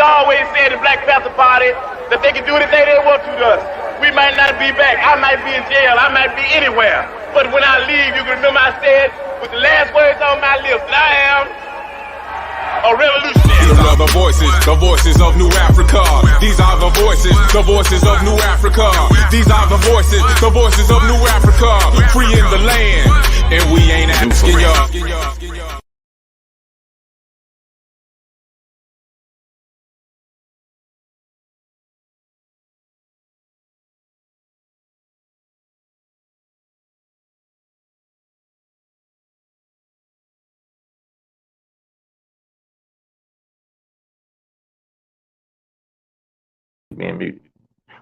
always said the Black Panther Party that they can do anything they want to us. We might not be back. I might be in jail. I might be anywhere. But when I leave, you can remember I said with the last words on my lips that I am a revolutionary. These are the voices of New Africa. These are the voices of New Africa. These are the voices of New Africa. Free in the land, and we ain't asking y'all. Being muted.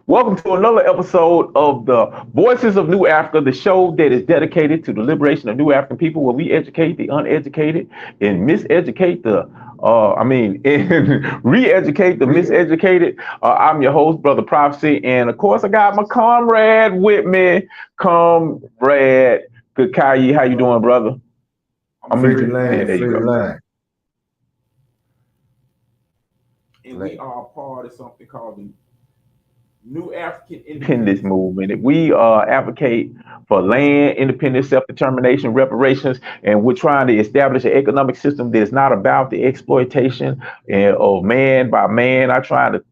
Welcome to another episode of the Voices of New Africa, the show that is dedicated to the liberation of New African people, where we educate the uneducated and miseducate and re-educate the miseducated. I'm your host, Brother Prophecy, and of course I got my comrade with me, Comrade Kakayi. How you doing, brother? I'm free line. And we are part of something called the New African Independence Movement. We advocate for land, independence, self-determination, reparations, and we're trying to establish an economic system that is not about the exploitation of man by man. Not trying to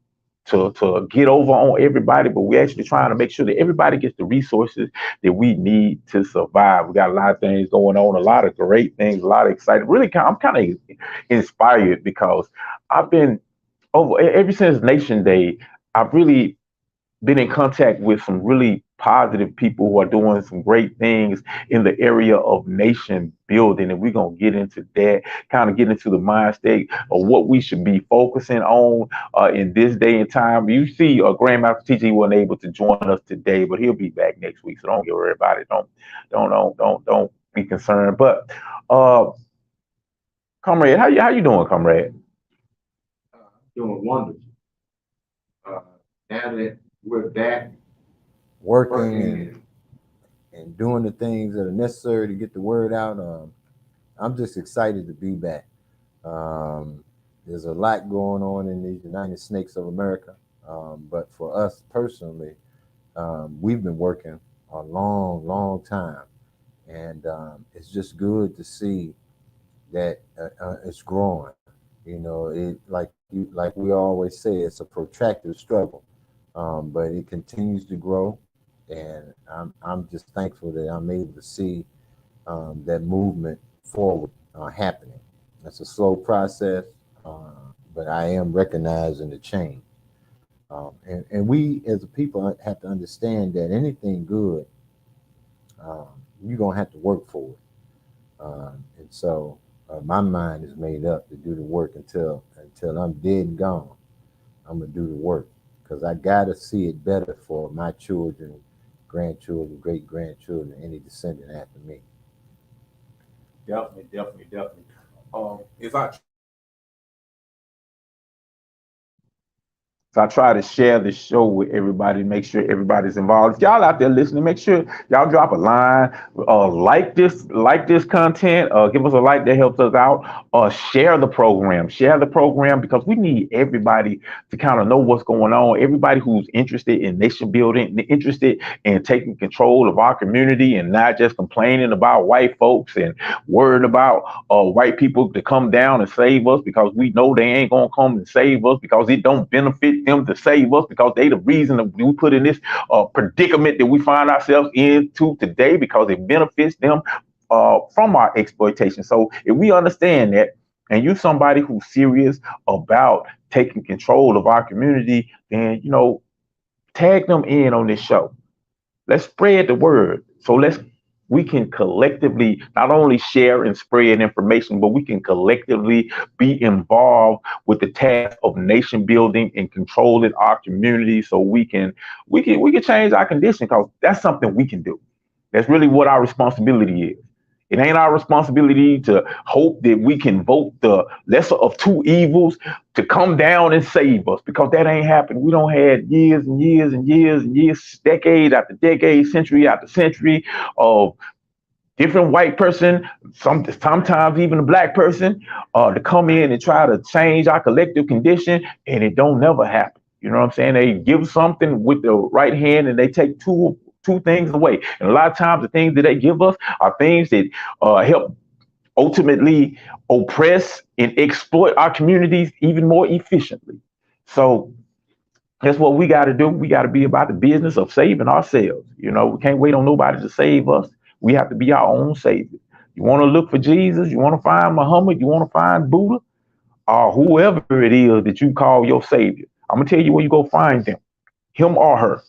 get over on everybody, but we're actually trying to make sure that everybody gets the resources that we need to survive. We got a lot of things going on, a lot of great things, a lot of exciting. Really, I'm kind of inspired because I've been ever since Nation Day, I've really been in contact with some really positive people who are doing some great things in the area of nation building. And we're going to get into that, kind of get into the mind state of what we should be focusing on in this day and time. You see, Grandmaster TG wasn't able to join us today, but he'll be back next week. So don't get worried about it. Don't be concerned. But Comrade, how you doing, Comrade? Doing wonderful. Now that we're back working and doing the things that are necessary to get the word out, I'm just excited to be back. There's a lot going on in the United Snakes of America, but for us personally, we've been working a long time, and it's just good to see that it's growing. You know, it like we always say, it's a protracted struggle, but it continues to grow, and I'm just thankful that I'm able to see that movement forward happening. It's a slow process, but I am recognizing the change, and we as a people have to understand that anything good, you're gonna have to work for it, and so. My mind is made up to do the work until I'm dead and gone. I'm gonna do the work because I gotta see it better for my children, grandchildren, great grandchildren, any descendant after me. Definitely. So I try to share the show with everybody, make sure everybody's involved. If y'all out there listening, make sure y'all drop a line, like this content, give us a like, that helps us out. Share the program because we need everybody to kind of know what's going on. Everybody who's interested in nation building, interested in taking control of our community and not just complaining about white folks and worried about white people to come down and save us, because we know they ain't gonna come and save us because it don't benefit them to save us, because they the reason that we put in this predicament that we find ourselves into today, because it benefits them from our exploitation. So if we understand that, and you're somebody who's serious about taking control of our community, then tag them in on this show. Let's spread the word. So we can collectively not only share and spread information, but we can collectively be involved with the task of nation building and controlling our community, so we can change our condition, because that's something we can do. That's really what our responsibility is. It ain't our responsibility to hope that we can vote the lesser of two evils to come down and save us, because that ain't happened. We don't had years and years and years and years, decade after decade, century after century of different white person, sometimes even a black person, to come in and try to change our collective condition, and it don't never happen. You know what I'm saying? They give something with the right hand and they take two things away. And a lot of times the things that they give us are things that help ultimately oppress and exploit our communities even more efficiently. So that's what we got to do. We got to be about the business of saving ourselves. You know, we can't wait on nobody to save us. We have to be our own savior. You want to look for Jesus? You want to find Muhammad? You want to find Buddha? Or whoever it is that you call your savior? I'm going to tell you where you go find them. Him or her.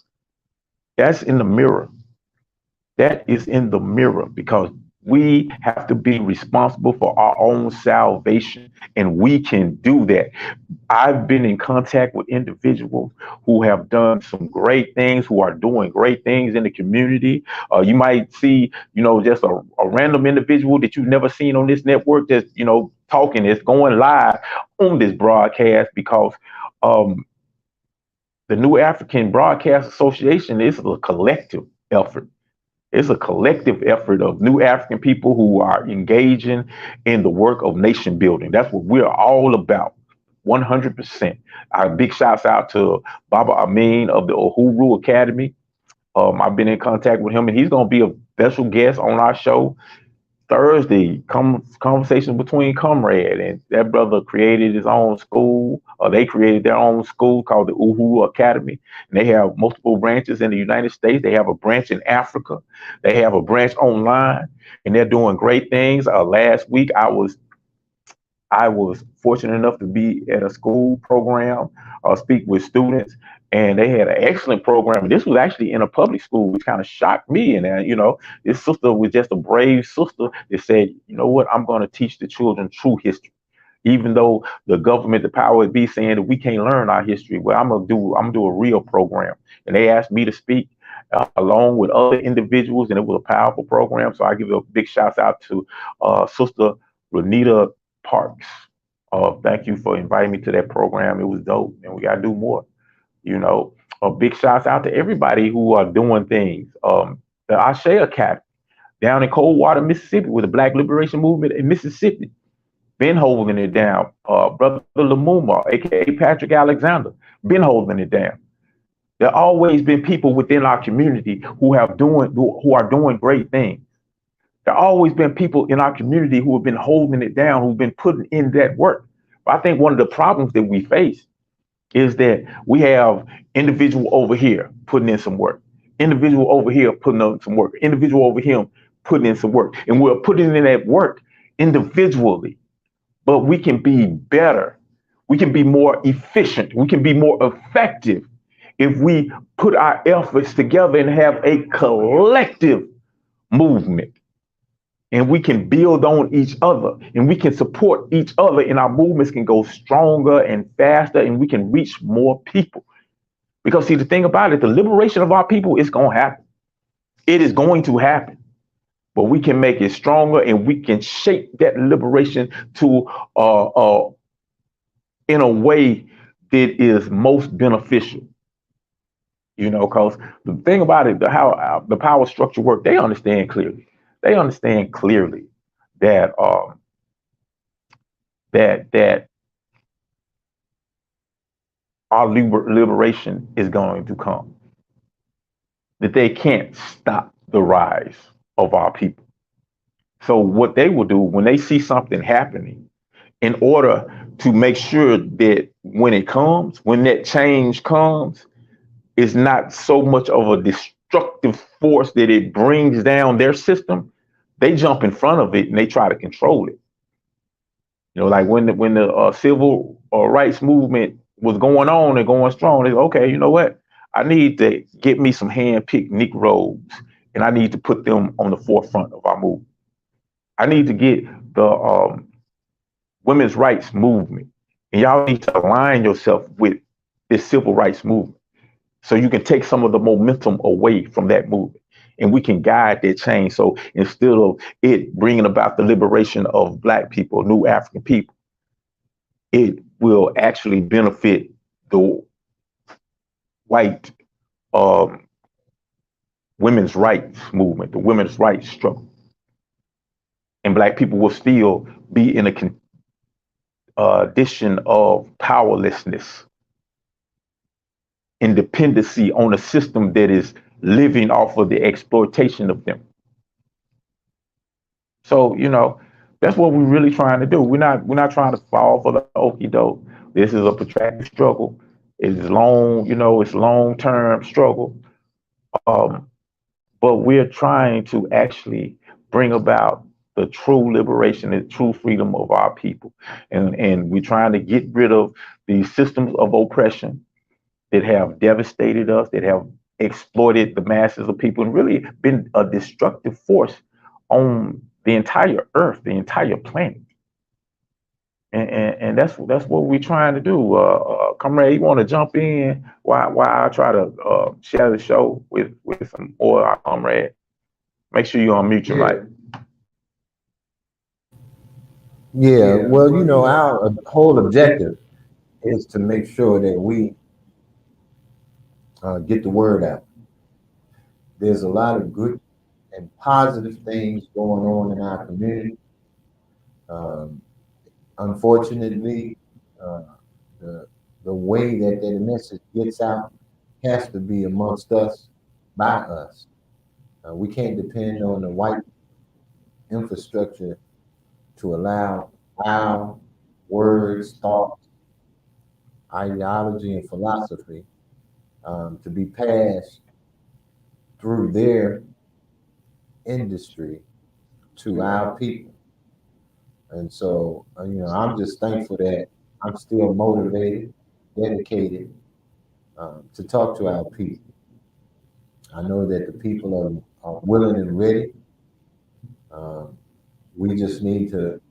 That's in the mirror. That is in the mirror, because we have to be responsible for our own salvation, and we can do that. I've been in contact with individuals who have done some great things, who are doing great things in the community. You might see, just a random individual that you've never seen on this network that's, talking, that's going live on this broadcast, because the New African Broadcast Association is a collective effort. It's a collective effort of new African people who are engaging in the work of nation building. That's what we're all about, 100%. Our big shouts out to Baba Amin of the Uhuru Academy. I've been in contact with him, and he's going to be a special guest on our show Thursday. Conversations between Comrade, and that brother created his own school. They created their own school called the Uhuru Academy, and they have multiple branches in the United States. They have a branch in Africa. They have a branch online, and they're doing great things. Last week, I was fortunate enough to be at a school program, speak with students, and they had an excellent program. And this was actually in a public school, which kind of shocked me. And this sister was just a brave sister that said, you know what, I'm going to teach the children true history. Even though the government, the power would be saying that we can't learn our history, well, I'm gonna do a real program. And they asked me to speak along with other individuals, and it was a powerful program. So I give a big shout out to Sister Renita Parks. Thank you for inviting me to that program. It was dope, and we gotta do more. A big shout out to everybody who are doing things. The Ashe Academy down in Coldwater, Mississippi, with the Black Liberation Movement in Mississippi, been holding it down. Brother Lumumba, aka Patrick Alexander, been holding it down. There always been people within our community who are doing great things. There always been people in our community who have been holding it down, who've been putting in that work. But I think one of the problems that we face is that we have individual over here putting in some work, individual over here putting in some work, individual over here putting in some work, and we're putting in that work individually. But we can be better. We can be more efficient. We can be more effective if we put our efforts together and have a collective movement. And we can build on each other, and we can support each other, and our movements can go stronger and faster, and we can reach more people. Because see, the thing about it, the liberation of our people is going to happen. It is going to happen. But we can make it stronger, and we can shape that liberation to in a way that is most beneficial. Because the thing about it, how the power structure works, they understand clearly. They understand clearly that that our liberation is going to come. That they can't stop the rise of our people. So what they will do when they see something happening, in order to make sure that when it comes, when that change comes, it's not so much of a destructive force that it brings down their system, they jump in front of it and they try to control it. Like when the civil rights movement was going on and going strong, they go, okay, you know what? I need to get me some hand-picked Negroes, and I need to put them on the forefront of our movement. I need to get the women's rights movement, and y'all need to align yourself with this civil rights movement, so you can take some of the momentum away from that movement, and we can guide that change. So instead of it bringing about the liberation of Black people, new African people, it will actually benefit the white women's rights movement, the women's rights struggle. Black people will still be in a condition of powerlessness, independency on a system that is living off of the exploitation of them. So, that's what we're really trying to do. We're not trying to fall for the okie doke. This is a protracted struggle. It's long, it's long-term struggle. But we're trying to actually bring about the true liberation and true freedom of our people. And we're trying to get rid of these systems of oppression that have devastated us, that have exploited the masses of people, and really been a destructive force on the entire earth, the entire planet. And that's what we're trying to do. Comrade, you want to jump in while I try to share the show with some more our comrade? Make sure you unmute your mic. Yeah, well, our whole objective is to make sure that we get the word out. There's a lot of good and positive things going on in our community. Unfortunately, the way that the message gets out has to be amongst us, by us. We can't depend on the white infrastructure to allow our words, thoughts, ideology, and philosophy to be passed through their industry to our people. And so, I'm just thankful that I'm still motivated, dedicated to talk to our people. I know that the people are willing and ready. We just need to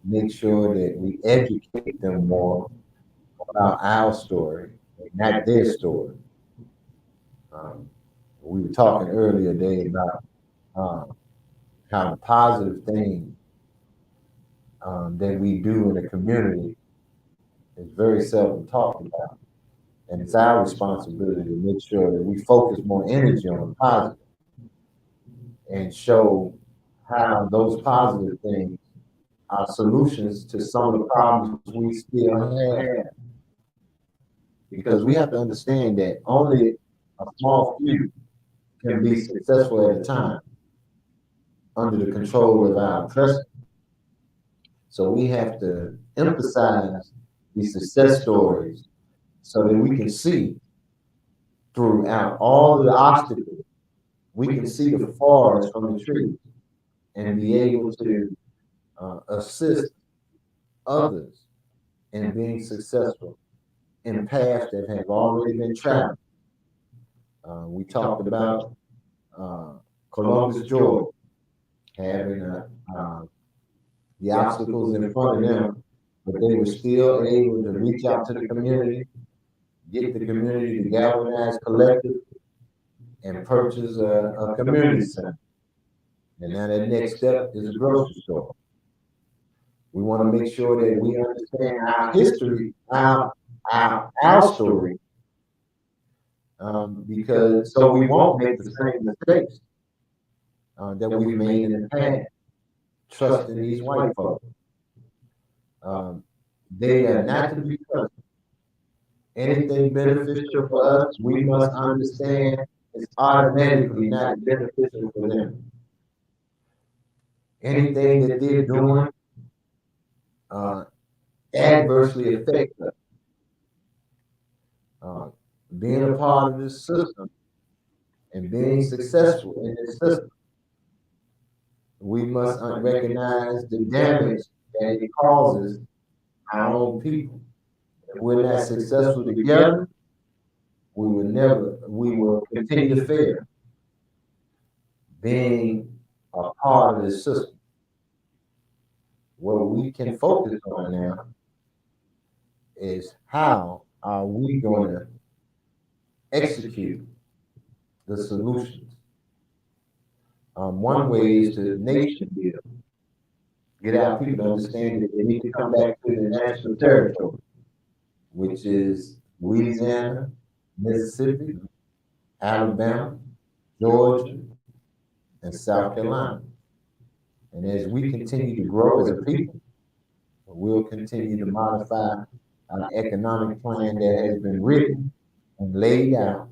make sure that we educate them more about our story, not their story. We were talking earlier today about how the positive thing that we do in the community is very seldom talked about. And it's our responsibility to make sure that we focus more energy on the positive and show how those positive things are solutions to some of the problems we still have. Because we have to understand that only a small few can be successful at a time under the control of our oppressors. So we have to emphasize these success stories so that we can see throughout all the obstacles, we can see the forest from the trees and be able to assist others in being successful in paths that have already been traveled. We talked about Columbus, Georgia, having the obstacles in front of them, but they were still able to reach out to the community, get the community to galvanize collectively, and purchase a community center. And now that next step is a grocery store. We want to make sure that we understand our history, our story, because so we won't make the same mistakes that we've made in the past, trusting these white folks. They are not to be trusted. Anything beneficial for us, we must understand is automatically not beneficial for them. Anything that they're doing adversely affects us. Being a part of this system and being successful in this system, we must recognize the damage that it causes our own people. If we're not successful together, we will continue to fail. Being a part of this system. What we can focus on now is how are we going to execute the solutions. One way is to nation build. Get our people to understand that they need to come back to the national territory, which is Louisiana, Mississippi, Alabama, Georgia, and South Carolina. And as we continue to grow as a people, we'll continue to modify our economic plan that has been written and laid out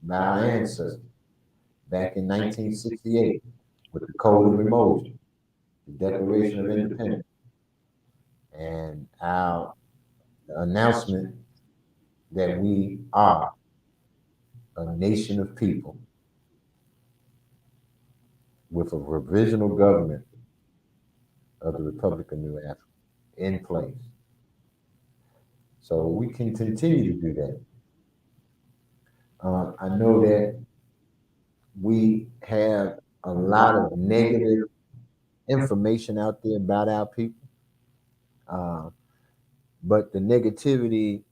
by our ancestors back in 1968 with the Code of Emotion, the Declaration of Independence, and our announcement that we are a nation of people with a provisional government of the Republic of New Africa in place. So we can continue to do that. I know that we have a lot of negative information out there about our people, but the negativity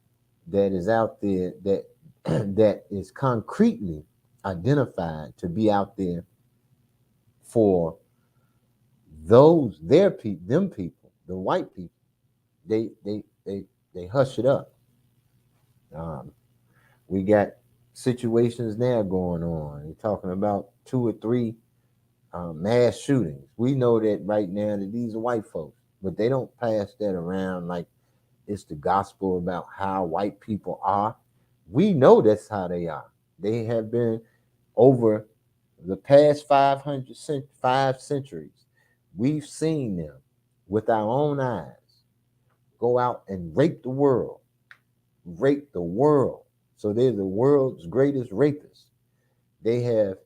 that is out there that that is concretely identified to be out there for those them people, the white people, they hush it up. We got situations now going on. You're talking about 2 or 3 mass shootings. We know that right now that these are white folks, but they don't pass that around like it's the gospel about how white people are. We know that's how they are. They have been over the past 5 centuries. We've seen them with our own eyes go out and rape the world. So they're the world's greatest rapists. They have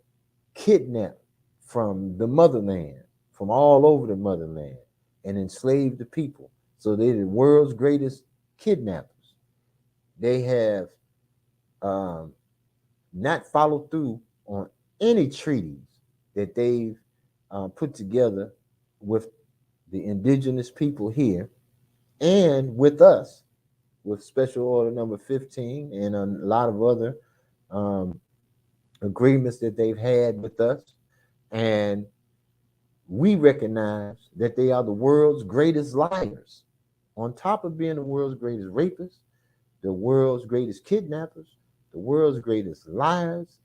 kidnapped from the motherland, from all over the motherland, and enslaved the people. So they're the world's greatest kidnappers. They have not followed through on any treaties that they've put together with the indigenous people here and with us, with Special Order Number 15 and a lot of other agreements that they've had with us. And we recognize that they are the world's greatest liars. On top of being the world's greatest rapists, the world's greatest kidnappers, the world's greatest liars,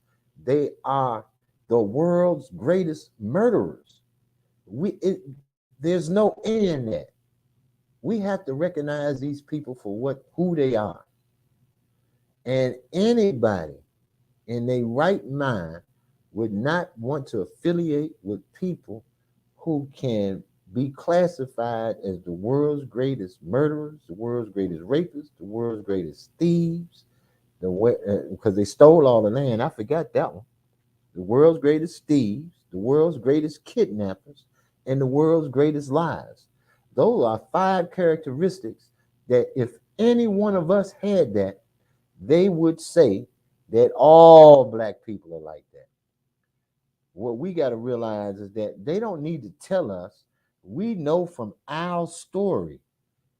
they are the world's greatest murderers. There's no end in that. We have to recognize these people for who they are. And anybody in their right mind would not want to affiliate with people who can be classified as the world's greatest murderers, the world's greatest rapists, the world's greatest thieves, because they stole all the land. I forgot that one. The world's greatest thieves, the world's greatest kidnappers, and the world's greatest liars. Those are 5 characteristics that if any one of us had that, they would say that all black people are like that. What we got to realize is that they don't need to tell us. We know from our story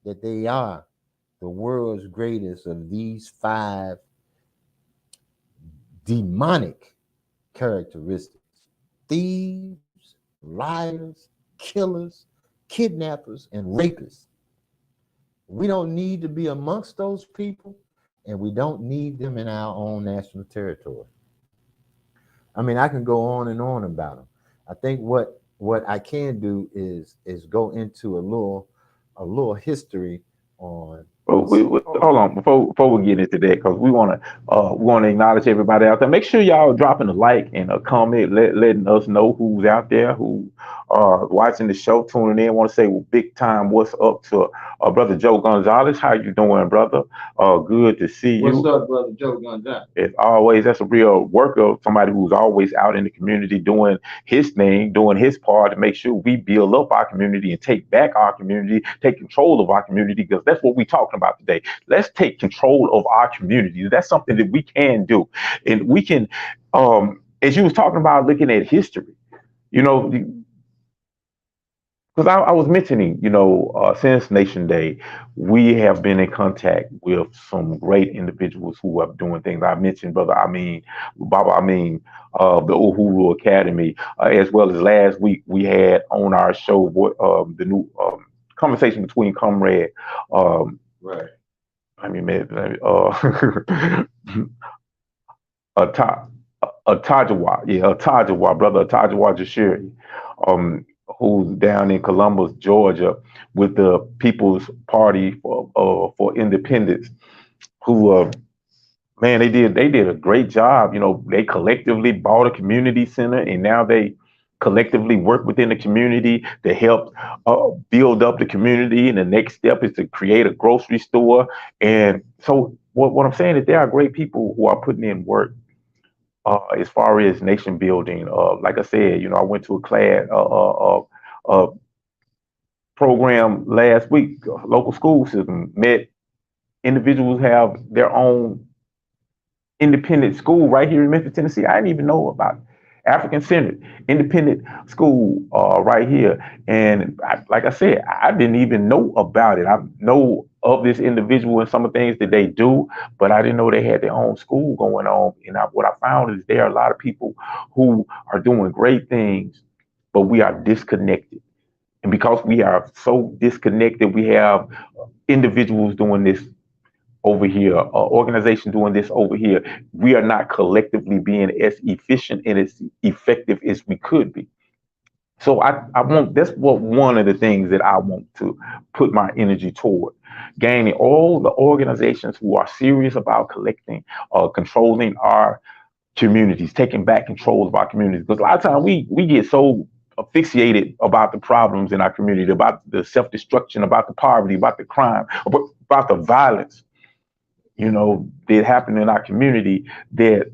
that they are the world's greatest of these 5 demonic characteristics: thieves, liars, killers, kidnappers, and rapists. We don't need to be amongst those people, and we don't need them in our own national territory. I mean, I can go on and on about them. I think what I can do is go into a little history on. Hold on before we get into that, because we want to acknowledge everybody out there. Make sure y'all dropping a like and a comment, letting us know who's out there, who watching the show, tuning in. Want to say big time what's up to brother Joe Gonzalez. How you doing, brother? Good to see you. What's up, brother Joe Gonzalez? As always, that's a real worker, somebody who's always out in the community doing his thing, doing his part to make sure we build up our community and take back our community, take control of our community, because that's what we're talking about today. Let's take control of our community. That's something that we can do. And we can, as you was talking about looking at history, because I was mentioning, since Nation Day, we have been in contact with some great individuals who are doing things. I mentioned Baba Amin, the Uhuru Academy, as well as last week we had on our show the new conversation between Comrade. Right. I mean, Atajawa, brother Atajawa Jashiri, who's down in Columbus, Georgia, with the People's Party for Independence, who man, they did a great job. You know, they collectively bought a community center, and now they collectively work within the community to help build up the community. And the next step is to create a grocery store. And so, what I'm saying is, there are great people who are putting in work as far as nation building. Like I said, you know, I went to a class, program last week. Local school system met individuals have their own independent school right here in Memphis, Tennessee. I didn't even know about African Centered Independent School right here. And like I said, I didn't even know about it. I know of this individual and some of the things that they do, but I didn't know they had their own school going on. And what I found is there are a lot of people who are doing great things, but we are disconnected. And because we are so disconnected, we have individuals doing this over here, organization doing this over here. We are not collectively being as efficient and as effective as we could be. So I want, that's what one of the things that I want to put my energy toward, gaining all the organizations who are serious about collecting, controlling our communities, taking back control of our communities. Because a lot of times we get so asphyxiated about the problems in our community, about the self-destruction, about the poverty, about the crime, about the violence, you know, that happen in our community, that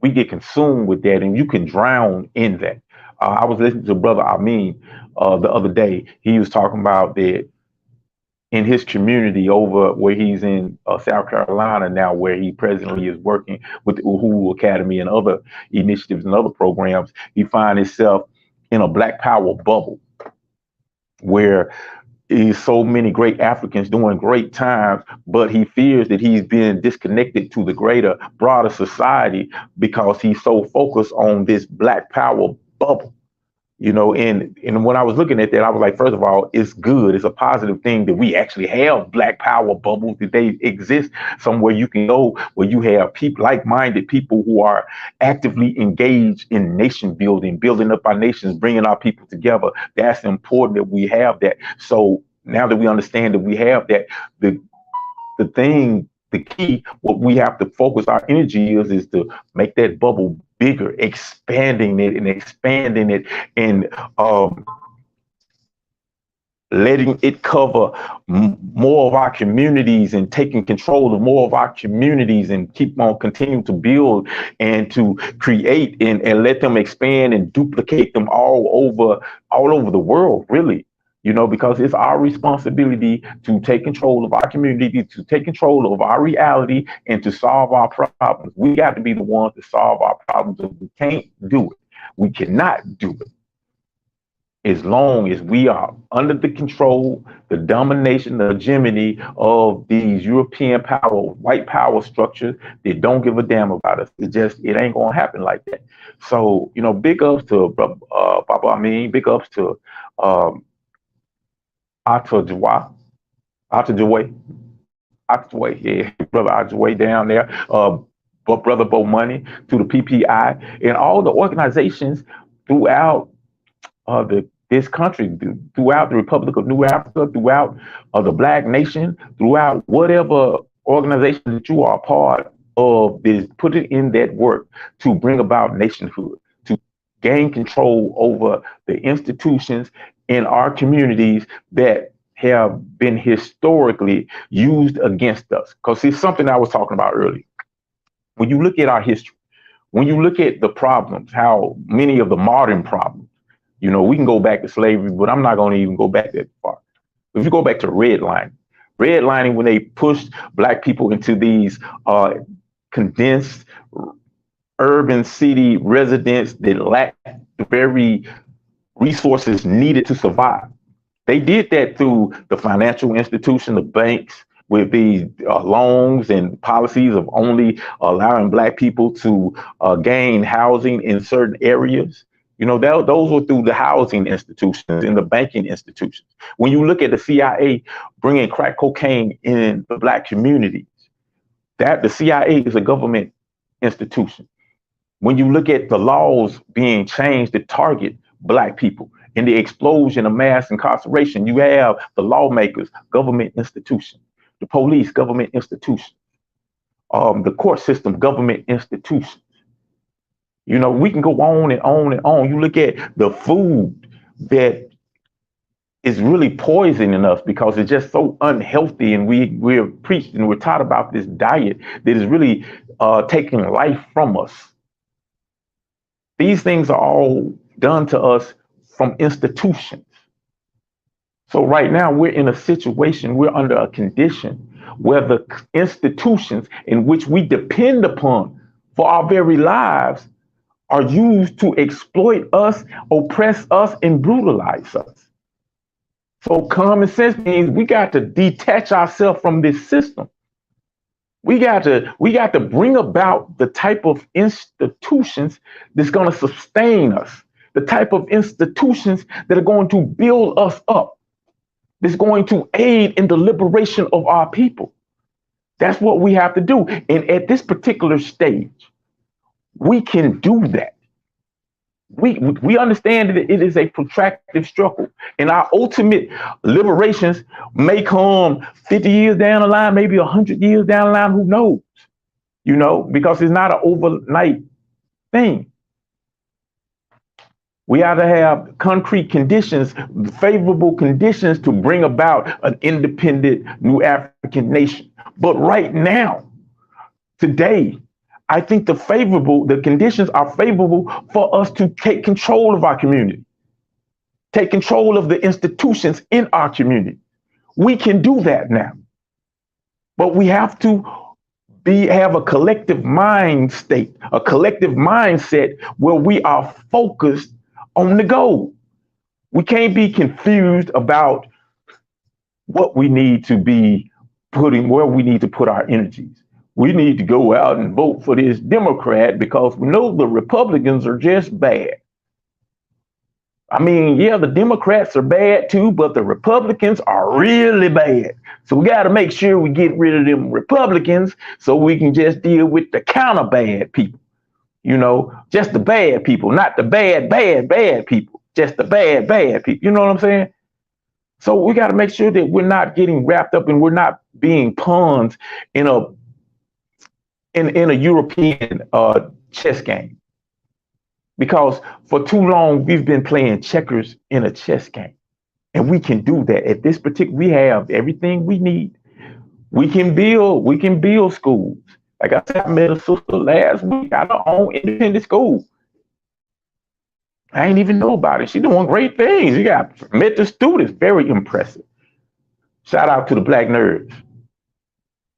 we get consumed with that, and you can drown in that. I was listening to Brother Amin the other day. He was talking about that in his community over where he's in South Carolina now, where he presently is working with the Uhuru Academy and other initiatives and other programs. He finds himself in a Black Power bubble where is so many great Africans doing great times, but he fears that he's being disconnected to the greater, broader society because he's so focused on this Black Power bubble. You know, and when I was looking at that, I was like, first of all, it's good. It's a positive thing that we actually have Black Power bubbles, that they exist somewhere you can go where you have people, like-minded people who are actively engaged in nation building, building up our nations, bringing our people together. That's important that we have that. So now that we understand that we have that, the key, what we have to focus our energy is to make that bubble bigger, expanding it and letting it cover more of our communities and taking control of more of our communities and keep on continuing to build and to create and let them expand and duplicate them all over the world, really. You know, because it's our responsibility to take control of our community, to take control of our reality, and to solve our problems. We got to be the ones to solve our problems. If we can't do it, we cannot do it as long as we are under the control, the domination, the hegemony of these European power, white power structures that don't give a damn about us. It ain't gonna happen like that. So, you know, big ups to Papa Amin, big ups to Atajaway, yeah, Brother Atajaway down there, but Brother Bo Money, to the PPI, and all the organizations throughout this country, throughout the Republic of New Africa, throughout the Black Nation, throughout whatever organization that you are a part of, is put it in that work to bring about nationhood, to gain control over the institutions in our communities that have been historically used against us. Because it's something I was talking about earlier. When you look at our history, when you look at the problems, how many of the modern problems, you know, we can go back to slavery, but I'm not going to even go back that far. If you go back to redlining, when they pushed Black people into these condensed urban city residents that lacked the very resources needed to survive. They did that through the financial institution, the banks, with these loans and policies of only allowing Black people to gain housing in certain areas. You know, those were through the housing institutions and the banking institutions. When you look at the CIA bringing crack cocaine in the Black communities, that the CIA is a government institution. When you look at the laws being changed to target Black people. In the explosion of mass incarceration, you have the lawmakers, government institutions, the police, government institutions, the court system, government institutions. You know, we can go on and on and on. You look at the food that is really poisoning us because it's just so unhealthy, and we're preached and we're taught about this diet that is really taking life from us. These things are all done to us from institutions. So right now we're in a situation, we're under a condition where the institutions in which we depend upon for our very lives are used to exploit us, oppress us, and brutalize us. So common sense means we got to detach ourselves from this system. We got to bring about the type of institutions that's going to sustain us, the type of institutions that are going to build us up, that's going to aid in the liberation of our people. That's what we have to do. And at this particular stage, we can do that. We understand that it is a protracted struggle, and our ultimate liberations may come 50 years down the line, maybe 100 years down the line, who knows, you know, because it's not an overnight thing. We have to have concrete conditions, favorable conditions to bring about an independent new African nation. But right now, today, I think the conditions are favorable for us to take control of our community, take control of the institutions in our community. We can do that now, but we have to have a collective mind state, a collective mindset where we are focused on the goal. We can't be confused about what we need to be putting, where we need to put our energies. We need to go out and vote for this Democrat because we know the Republicans are just bad. I mean, yeah, the Democrats are bad too, but the Republicans are really bad. So we got to make sure we get rid of them Republicans so we can just deal with the counter bad people. You know, just the bad people, not the bad people, just the bad people. You know what I'm saying? So we got to make sure that we're not getting wrapped up and we're not being pawns in a European chess game, because for too long we've been playing checkers in a chess game, and we can do that. At this particular, we have everything we need. We can build schools. Like I said, I met a sister last week out of her own independent school. I ain't even know about it. She's doing great things. Met the students, very impressive. Shout out to the black nerds.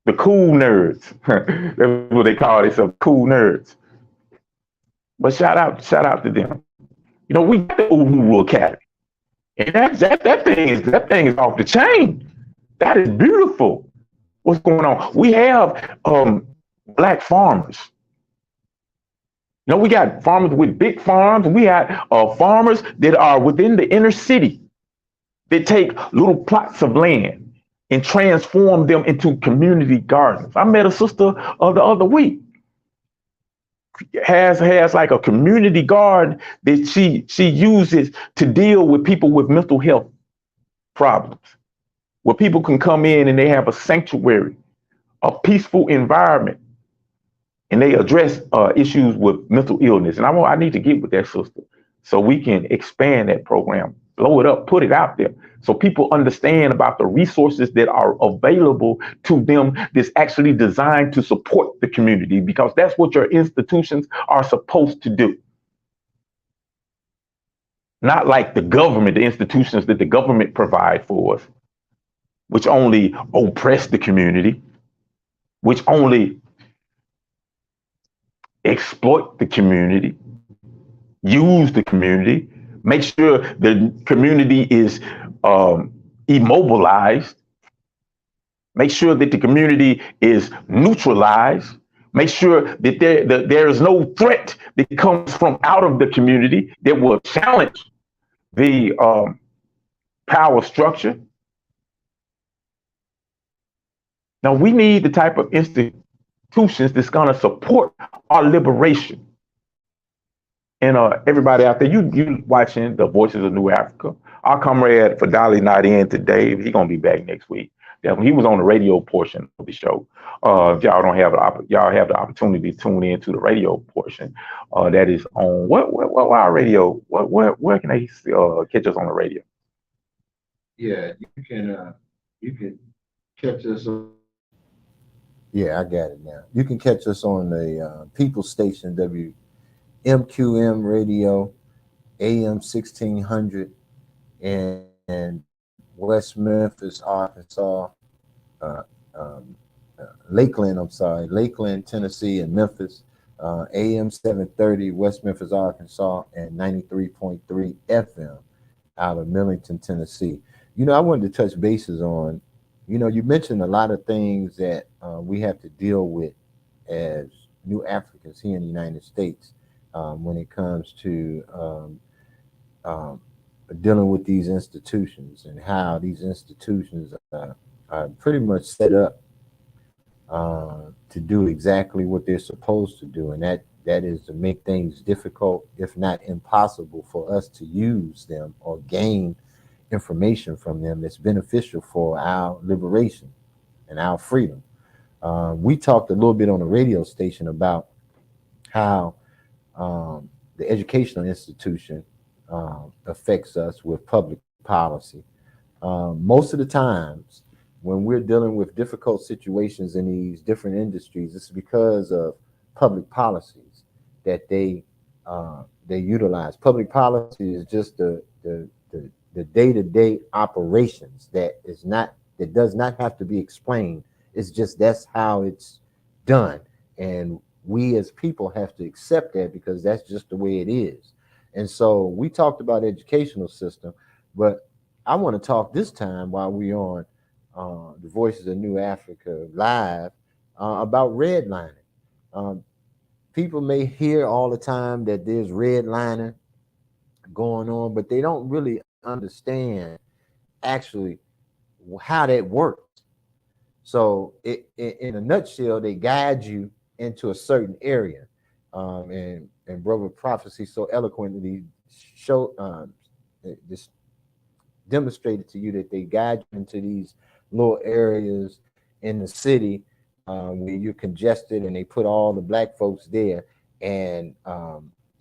The cool nerds. That's what they call themselves, cool nerds. But shout out to them. You know, we got the Uhuru Academy. And that thing is off the chain. That is beautiful. What's going on? We have black farmers. You know, we got farmers with big farms. We had farmers that are within the inner city that take little plots of land and transform them into community gardens. I met a sister the other week. Has like a community garden that she uses to deal with people with mental health problems, where people can come in and they have a sanctuary, a peaceful environment, and they address issues with mental illness. And I need to get with that sister so we can expand that program, blow it up, put it out there, so people understand about the resources that are available to them that's actually designed to support the community, because that's what your institutions are supposed to do. Not like the government, the institutions that the government provide for us, which only oppress the community, which only exploit the community, use the community, make sure the community is immobilized, make sure that the community is neutralized, make sure that there is no threat that comes from out of the community that will challenge the power structure. Now, we need the type of institutions that's going to support our liberation. And everybody out there, you watching the Voices of New Africa. Our comrade Fadali not in today. He gonna be back next week. Yeah, he was on the radio portion of the show. If y'all don't have y'all have the opportunity to tune in to the radio portion. That is on what our radio? Where can they catch us on the radio? Yeah, you can catch us. Yeah, I got it now. You can catch us on the People Station WMQM Radio, AM 1600, and West Memphis, Arkansas, uh, um, Lakeland, Tennessee, and Memphis, AM 730, West Memphis, Arkansas, and 93.3 FM out of Millington, Tennessee. I wanted to touch bases on, you mentioned a lot of things that we have to deal with as new Africans here in the United States when it comes to dealing with these institutions and how these institutions are pretty much set up to do exactly what they're supposed to do, and that is to make things difficult, if not impossible, for us to use them or gain information from them that's beneficial for our liberation and our freedom. We talked a little bit on the radio station about how the educational institution affects us with public policy. Most of the times when we're dealing with difficult situations in these different industries, it's because of public policies that they utilize. Public policy is just the day-to-day operations that does not have to be explained. It's just that's how it's done, and we as people have to accept that because that's just the way it is. And so we talked about educational system, but I want to talk this time while we're on the Voices of New Africa live about redlining. People may hear all the time that there's redlining going on, but they don't really understand actually how that works. So in a nutshell, they guide you into a certain area. And Brother Prophecy so eloquently this demonstrated to you that they guide you into these little areas in the city where you're congested, and they put all the black folks there, and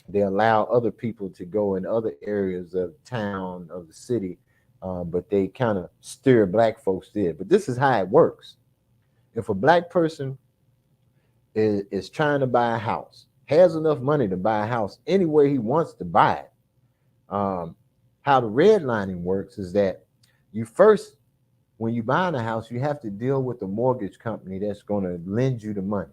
they allow other people to go in other areas of town, of the city, but they kind of steer black folks there. But this is how it works. If a black person is trying to buy a house, has enough money to buy a house anywhere he wants to buy it, how the redlining works is that you first, when you buy a house, you have to deal with the mortgage company that's going to lend you the money.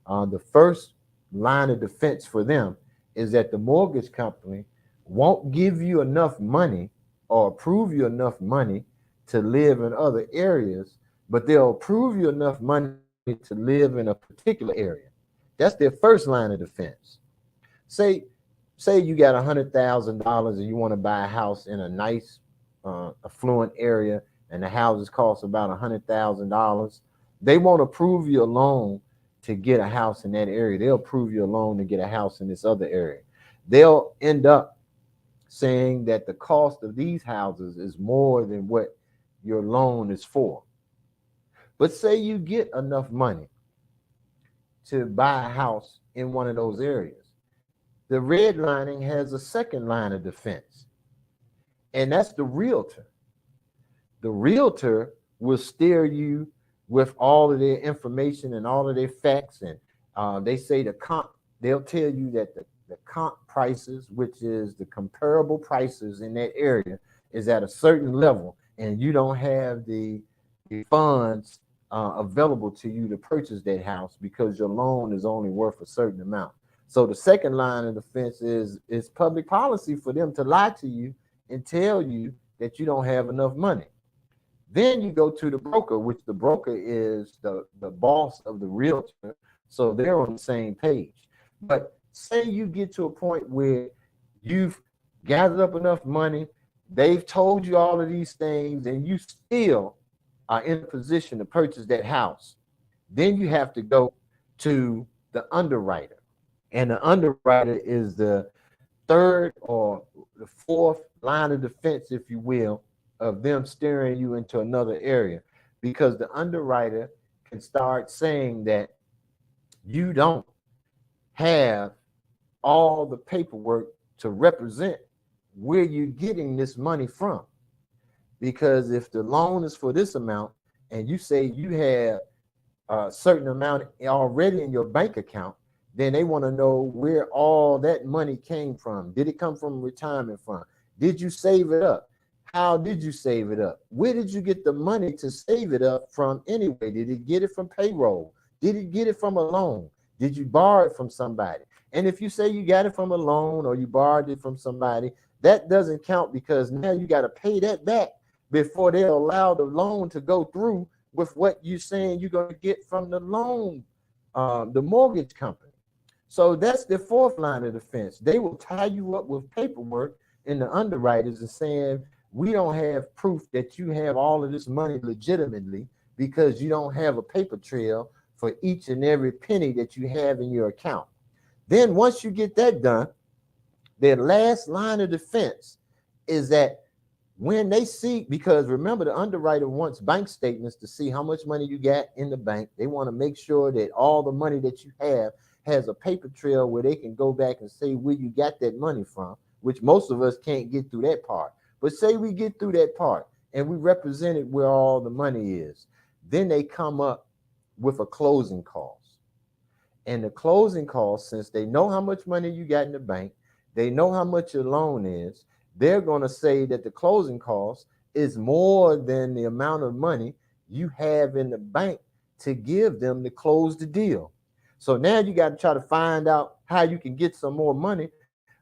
The first line of defense for them is that the mortgage company won't give you enough money or approve you enough money to live in other areas, but they'll approve you enough money to live in a particular area. That's their first line of defense. Say you got $100,000 and you want to buy a house in a nice, affluent area, and the houses cost about $100,000. They won't approve you a loan to get a house in that area. They'll approve you a loan to get a house in this other area. They'll end up saying that the cost of these houses is more than what your loan is for. But say you get enough money to buy a house in one of those areas. The redlining has a second line of defense, and that's the realtor. The realtor will steer you with all of their information and all of their facts, and they say they'll tell you that the comp prices, which is the comparable prices in that area, is at a certain level, and you don't have the funds available to you to purchase that house because your loan is only worth a certain amount. So the second line of defense is public policy for them to lie to you and tell you that you don't have enough money. Then you go to the broker, which the broker is the boss of the realtor, so they're on the same page. But say you get to a point where you've gathered up enough money, they've told you all of these things, and you still are in a position to purchase that house. Then you have to go to the underwriter. And the underwriter is the third or the fourth line of defense, if you will, of them steering you into another area, because the underwriter can start saying that you don't have all the paperwork to represent where you're getting this money from. Because if the loan is for this amount and you say you have a certain amount already in your bank account, then they want to know where all that money came from. Did it come from a retirement fund? Did you save it up? How did you save it up? Where did you get the money to save it up from anyway? Did it get it from payroll? Did it get it from a loan? Did you borrow it from somebody? And if you say you got it from a loan or you borrowed it from somebody, that doesn't count, because now you got to pay that back before they'll allow the loan to go through with what you're saying you're going to get from the loan, the mortgage company. So that's the fourth line of defense. They will tie you up with paperwork in the underwriters and saying, we don't have proof that you have all of this money legitimately because you don't have a paper trail for each and every penny that you have in your account. Then once you get that done, their last line of defense is that when they see, because remember, the underwriter wants bank statements to see how much money you got in the bank. They want to make sure that all the money that you have has a paper trail where they can go back and say where you got that money from, which most of us can't get through that part. But say we get through that part and we represented where all the money is, then they come up with a closing cost. And the closing cost, since they know how much money you got in the bank, they know how much your loan is, they're going to say that the closing cost is more than the amount of money you have in the bank to give them to close the deal. So now you got to try to find out how you can get some more money.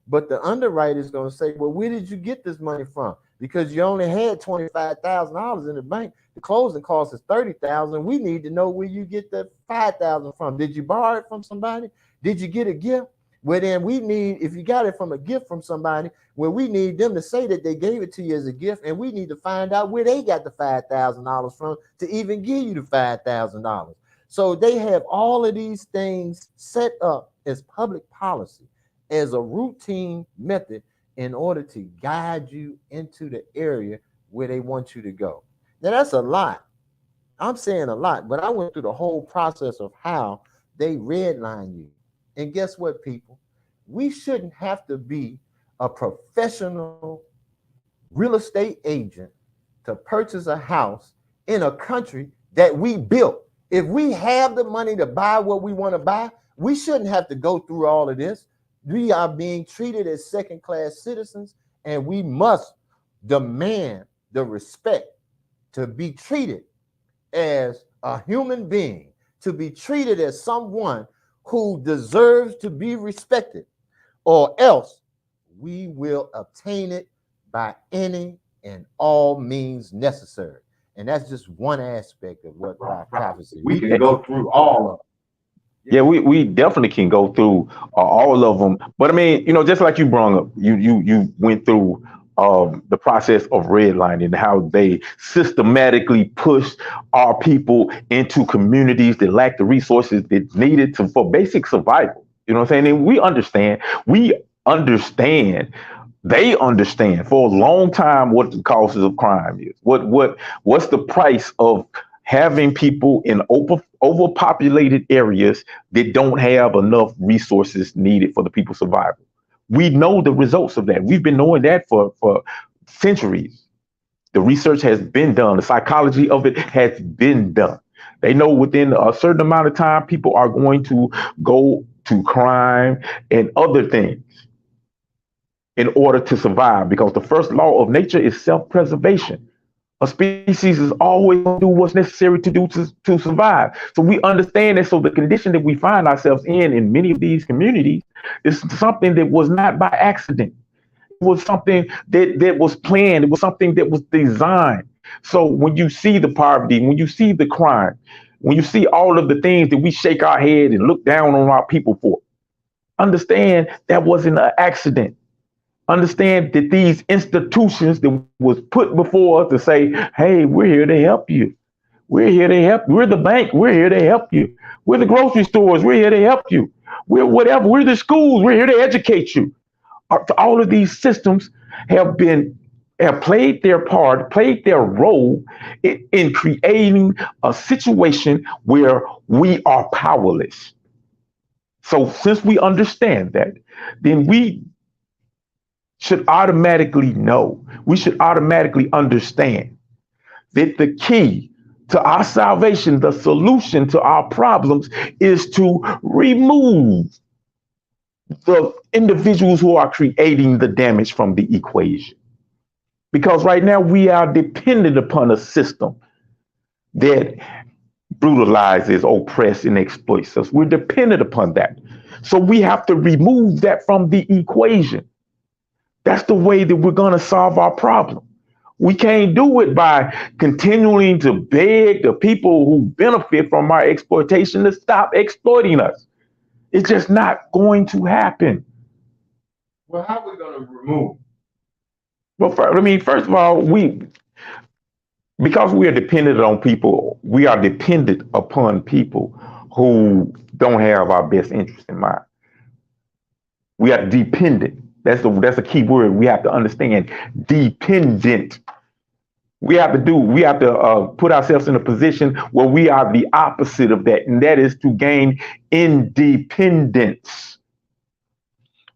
But the underwriter is going to say, well, where did you get this money from? Because you only had $25,000 in the bank. The closing cost is $30,000. We need to know where you get the $5,000 from. Did you borrow it from somebody? Did you get a gift? Well, then we need, if you got it from a gift from somebody, well, we need them to say that they gave it to you as a gift, and we need to find out where they got the $5,000 from to even give you the $5,000. So they have all of these things set up as public policy, as a routine method in order to guide you into the area where they want you to go. Now, that's a lot. I'm saying a lot, but I went through the whole process of how they redline you. And guess what, people? We shouldn't have to be a professional real estate agent to purchase a house in a country that we built. If we have the money to buy what we want to buy, we shouldn't have to go through all of this. We are being treated as second-class citizens, and we must demand the respect to be treated as a human being, to be treated as someone who deserves to be respected, or else we will obtain it by any and all means necessary. And that's just one aspect of what prophecy. We can go through all of them. Yeah, we definitely can go through all of them. But I mean, just like you brought up, you went through the process of redlining and how they systematically push our people into communities that lack the resources that needed for basic survival. You know what I'm saying? And we understand. They understand for a long time what the causes of crime is. What's the price of having people in overpopulated areas that don't have enough resources needed for the people's survival. We know the results of that. We've been knowing that for centuries. The research has been done. The psychology of it has been done. They know within a certain amount of time, people are going to go to crime and other things in order to survive, because the first law of nature is self-preservation. A species is always going to do what's necessary to do to survive. So we understand that. So the condition that we find ourselves in many of these communities is something that was not by accident. It was something that was planned. It was something that was designed. So when you see the poverty, when you see the crime, when you see all of the things that we shake our head and look down on our people for, understand that wasn't an accident. Understand that these institutions that was put before us to say, hey, we're here to help you. We're here to help. We're the bank. We're here to help you. We're the grocery stores. We're here to help you. We're whatever. We're the schools. We're here to educate you. All of these systems have played their part, played their role in creating a situation where we are powerless. So since we understand that, then we should automatically know, we should automatically understand that the key to our salvation, the solution to our problems, is to remove the individuals who are creating the damage from the equation. Because right now we are dependent upon a system that brutalizes, oppresses, and exploits us. We're dependent upon that. So we have to remove that from the equation. That's the way that we're going to solve our problem. We can't do it by continuing to beg the people who benefit from our exploitation to stop exploiting us. It's just not going to happen. Well, how are we going to remove? Well, first of all, because we are dependent on people, we are dependent upon people who don't have our best interest in mind. We are dependent. That's a key word. We have to understand dependent. We have to put ourselves in a position where we are the opposite of that, and that is to gain independence.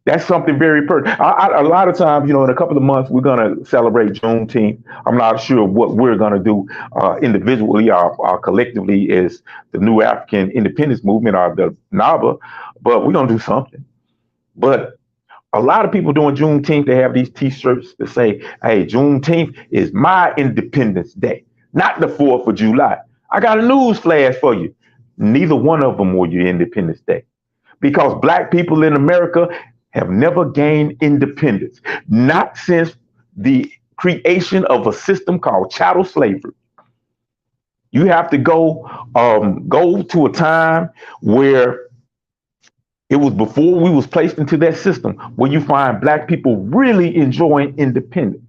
That's something very pertinent. A lot of times, in a couple of months, we're going to celebrate Juneteenth. I'm not sure what we're going to do individually or collectively as the New African Independence Movement or the NABA, but we're going to do something. But a lot of people doing Juneteenth, they have these T-shirts that say, hey, Juneteenth is my Independence Day, not the 4th of July. I got a news flash for you. Neither one of them were your Independence Day, because Black people in America have never gained independence, not since the creation of a system called chattel slavery. You have to go to a time where it was before we was placed into that system, where you find Black people really enjoying independence.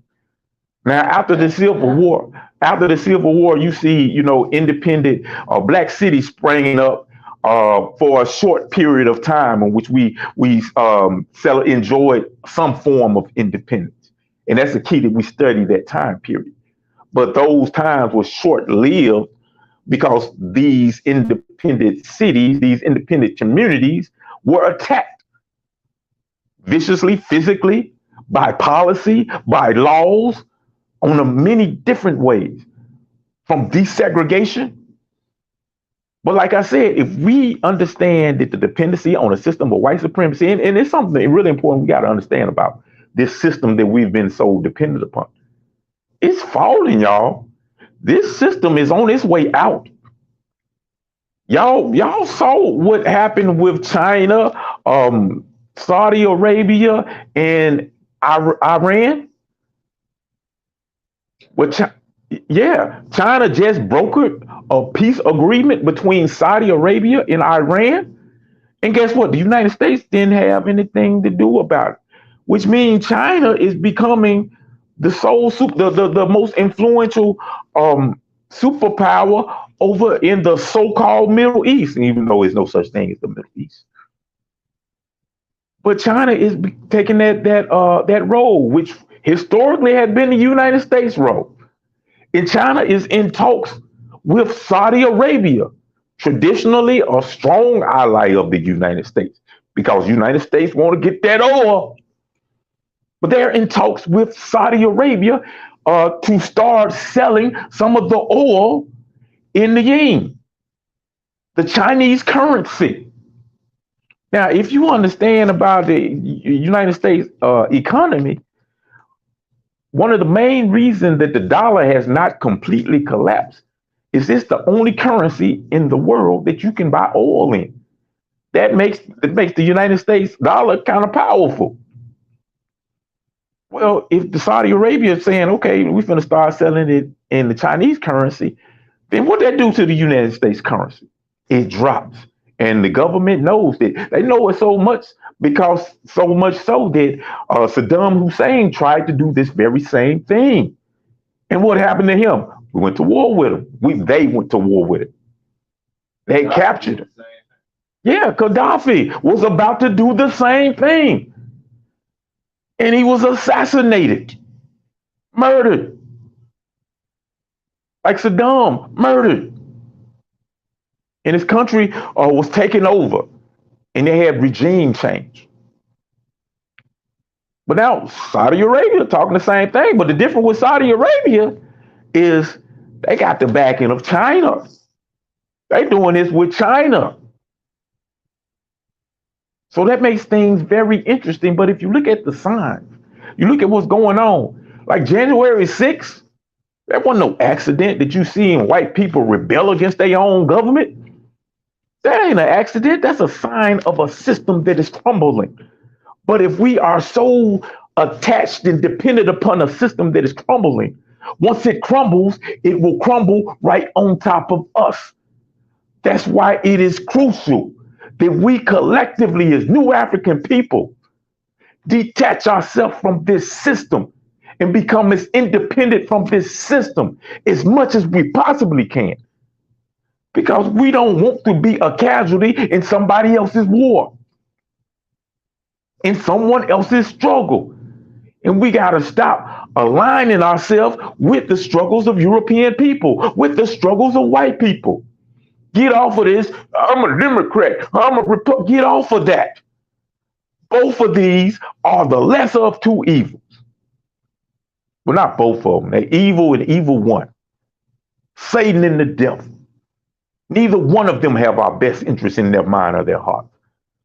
Now, after the Civil War, you see, independent Black cities springing up for a short period of time in which we enjoyed some form of independence. And that's the key, that we study that time period. But those times were short-lived because these independent cities, these independent communities were attacked viciously, physically, by policy, by laws, on many different ways, from desegregation. But like I said, if we understand that the dependency on a system of white supremacy, and it's something really important we got to understand about this system that we've been so dependent upon, it's falling, y'all. This system is on its way out. Y'all saw what happened with China, Saudi Arabia, and Iran. China just brokered a peace agreement between Saudi Arabia and Iran. And guess what? The United States didn't have anything to do about it, which means China is becoming the most influential superpower over in the so-called Middle East, even though there's no such thing as the Middle East. But China is taking that role, which historically had been the United States role. And China is in talks with Saudi Arabia, traditionally a strong ally of the United States, because the United States want to get that oil. But they're in talks with Saudi Arabia to start selling some of the oil in the yen, the Chinese currency. Now, if you understand about the United States economy, one of the main reasons that the dollar has not completely collapsed is it's the only currency in the world that you can buy oil in. That makes the United States dollar kind of powerful. Well, if the Saudi Arabia is saying, okay, we're going to start selling it in the Chinese currency, then what that do to the United States currency? It drops. And the government knows that. They know it so much so much so that Saddam Hussein tried to do this very same thing. And what happened to him? We went to war with them. They went to war with it. They captured him. Yeah, Gaddafi was about to do the same thing. And he was assassinated, murdered. Like Saddam, murdered. And his country was taken over, and they had regime change. But now Saudi Arabia talking the same thing. But the difference with Saudi Arabia is they got the backing of China. They doing this with China. So that makes things very interesting. But if you look at the signs, you look at what's going on, like January 6th, there wasn't no accident that you see in white people rebel against their own government. That ain't an accident. That's a sign of a system that is crumbling. But if we are so attached and dependent upon a system that is crumbling, once it crumbles, it will crumble right on top of us. That's why it is crucial that we collectively, as new African people, detach ourselves from this system and become as independent from this system as much as we possibly can. Because we don't want to be a casualty in somebody else's war, in someone else's struggle. And we got to stop aligning ourselves with the struggles of European people, with the struggles of white people. Get off of this. I'm a Democrat. I'm a Republican. Get off of that. Both of these are the lesser of two evils. Well, not both of them. They're evil and evil one. Satan and the devil. Neither one of them have our best interest in their mind or their heart.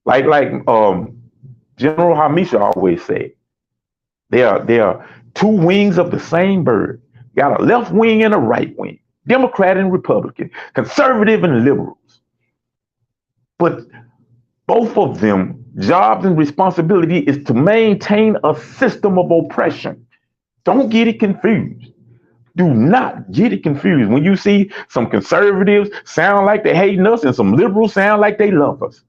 Like General Hamisha always said, they are two wings of the same bird. You got a left wing and a right wing. Democrat and Republican, conservative and liberals. But both of them, jobs and responsibility is to maintain a system of oppression. Don't get it confused. Do not get it confused. When you see some conservatives sound like they hate us and some liberals sound like they love us.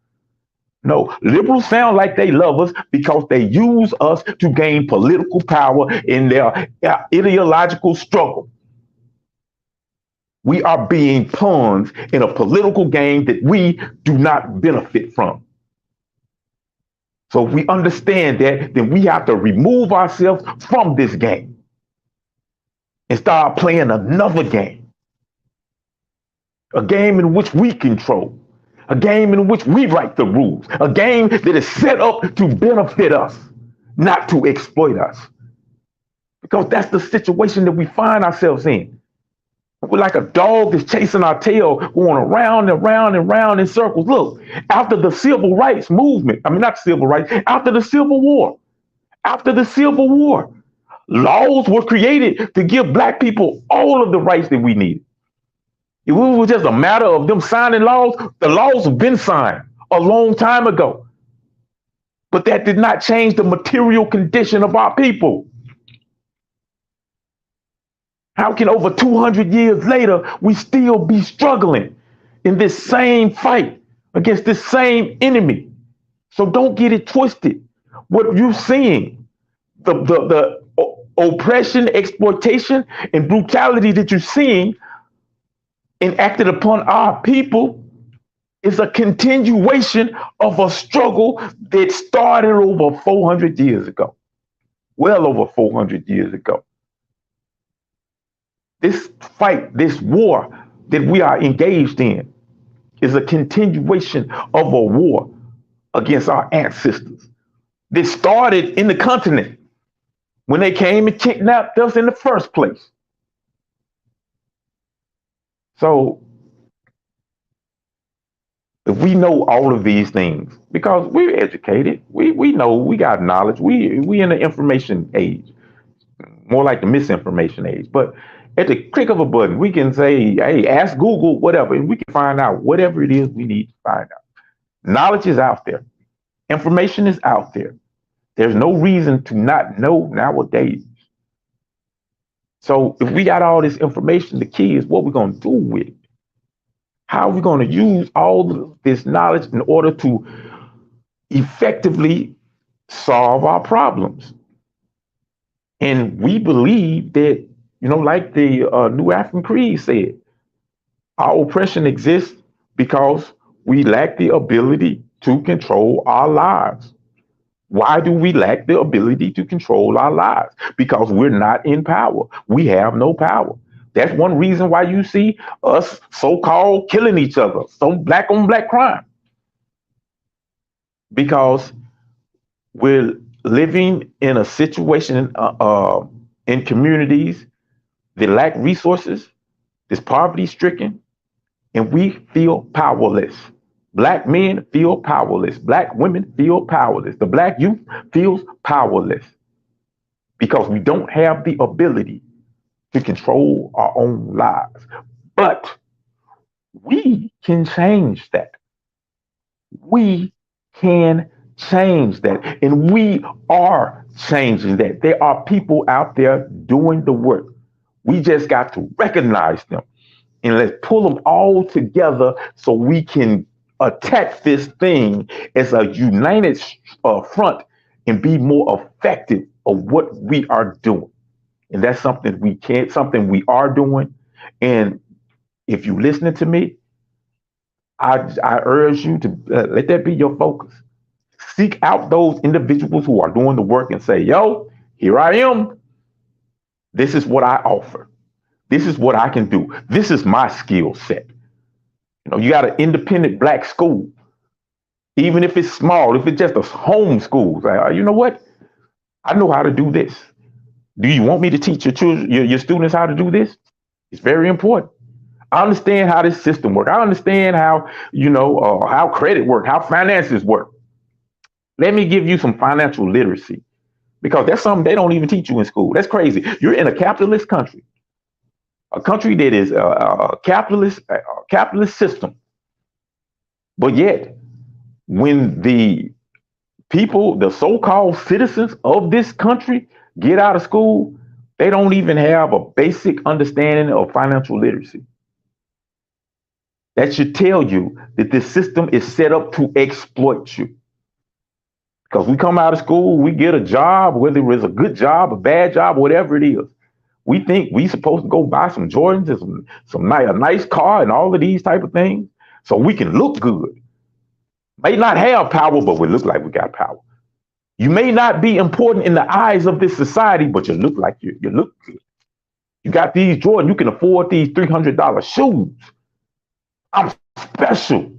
No, liberals sound like they love us because they use us to gain political power in their ideological struggle. We are being pawns in a political game that we do not benefit from. So if we understand that, then we have to remove ourselves from this game and start playing another game. A game in which we control. A game in which we write the rules. A game that is set up to benefit us, not to exploit us. Because that's the situation that we find ourselves in. We're like a dog that's chasing our tail, going around and round and round in circles. Look, after the civil rights movement, not civil rights, after the Civil War, laws were created to give Black people all of the rights that we needed. If it was just a matter of them signing laws, the laws have been signed a long time ago. But that did not change the material condition of our people. How can over 200 years later, we still be struggling in this same fight against this same enemy? So don't get it twisted. What you're seeing, the oppression, exploitation, and brutality that you're seeing enacted upon our people is a continuation of a struggle that started over 400 years ago, well over 400 years ago. This fight, this war that we are engaged in is a continuation of a war against our ancestors. This started in the continent when they came and kidnapped us in the first place. So if we know all of these things, because we're educated, we know, we got knowledge, we in the information age, more like the misinformation age, but at the click of a button, we can say, hey, ask Google, whatever, and we can find out whatever it is we need to find out. Knowledge is out there. Information is out there. There's no reason to not know nowadays. So if we got all this information, the key is what we're going to do with it. How are we going to use all of this knowledge in order to effectively solve our problems? And we believe that Like the New African Creed said, our oppression exists because we lack the ability to control our lives. Why do we lack the ability to control our lives? Because we're not in power. We have no power. That's one reason why you see us so-called killing each other, so black on black crime, because we're living in a situation in communities that lack resources, that's poverty stricken, and we feel powerless. Black men feel powerless. Black women feel powerless. The black youth feels powerless because we don't have the ability to control our own lives. But we can change that. We can change that. And we are changing that. There are people out there doing the work. We just got to recognize them. And let's pull them all together so we can attack this thing as a united front and be more effective of what we are doing. And that's something we are doing. And if you're listening to me, I urge you to let that be your focus. Seek out those individuals who are doing the work and say, yo, here I am. This is what I offer. This is what I can do. This is my skill set. You got an independent black school, even if it's small, if it's just a home school. You know what? I know how to do this. Do you want me to teach your children, your students how to do this? It's very important. I understand how this system works. I understand how, how credit works, how finances work. Let me give you some financial literacy, because that's something they don't even teach you in school. That's crazy. You're in a capitalist country. A country that is a capitalist system. But yet, when the people, the so-called citizens of this country get out of school, they don't even have a basic understanding of financial literacy. That should tell you that this system is set up to exploit you. Because we come out of school, we get a job, whether it's a good job, a bad job, whatever it is. We think we supposed to go buy some Jordans and a nice car and all of these type of things so we can look good. May not have power, but we look like we got power. You may not be important in the eyes of this society, but you look like you look good. You got these Jordans, you can afford these $300 shoes. I'm special.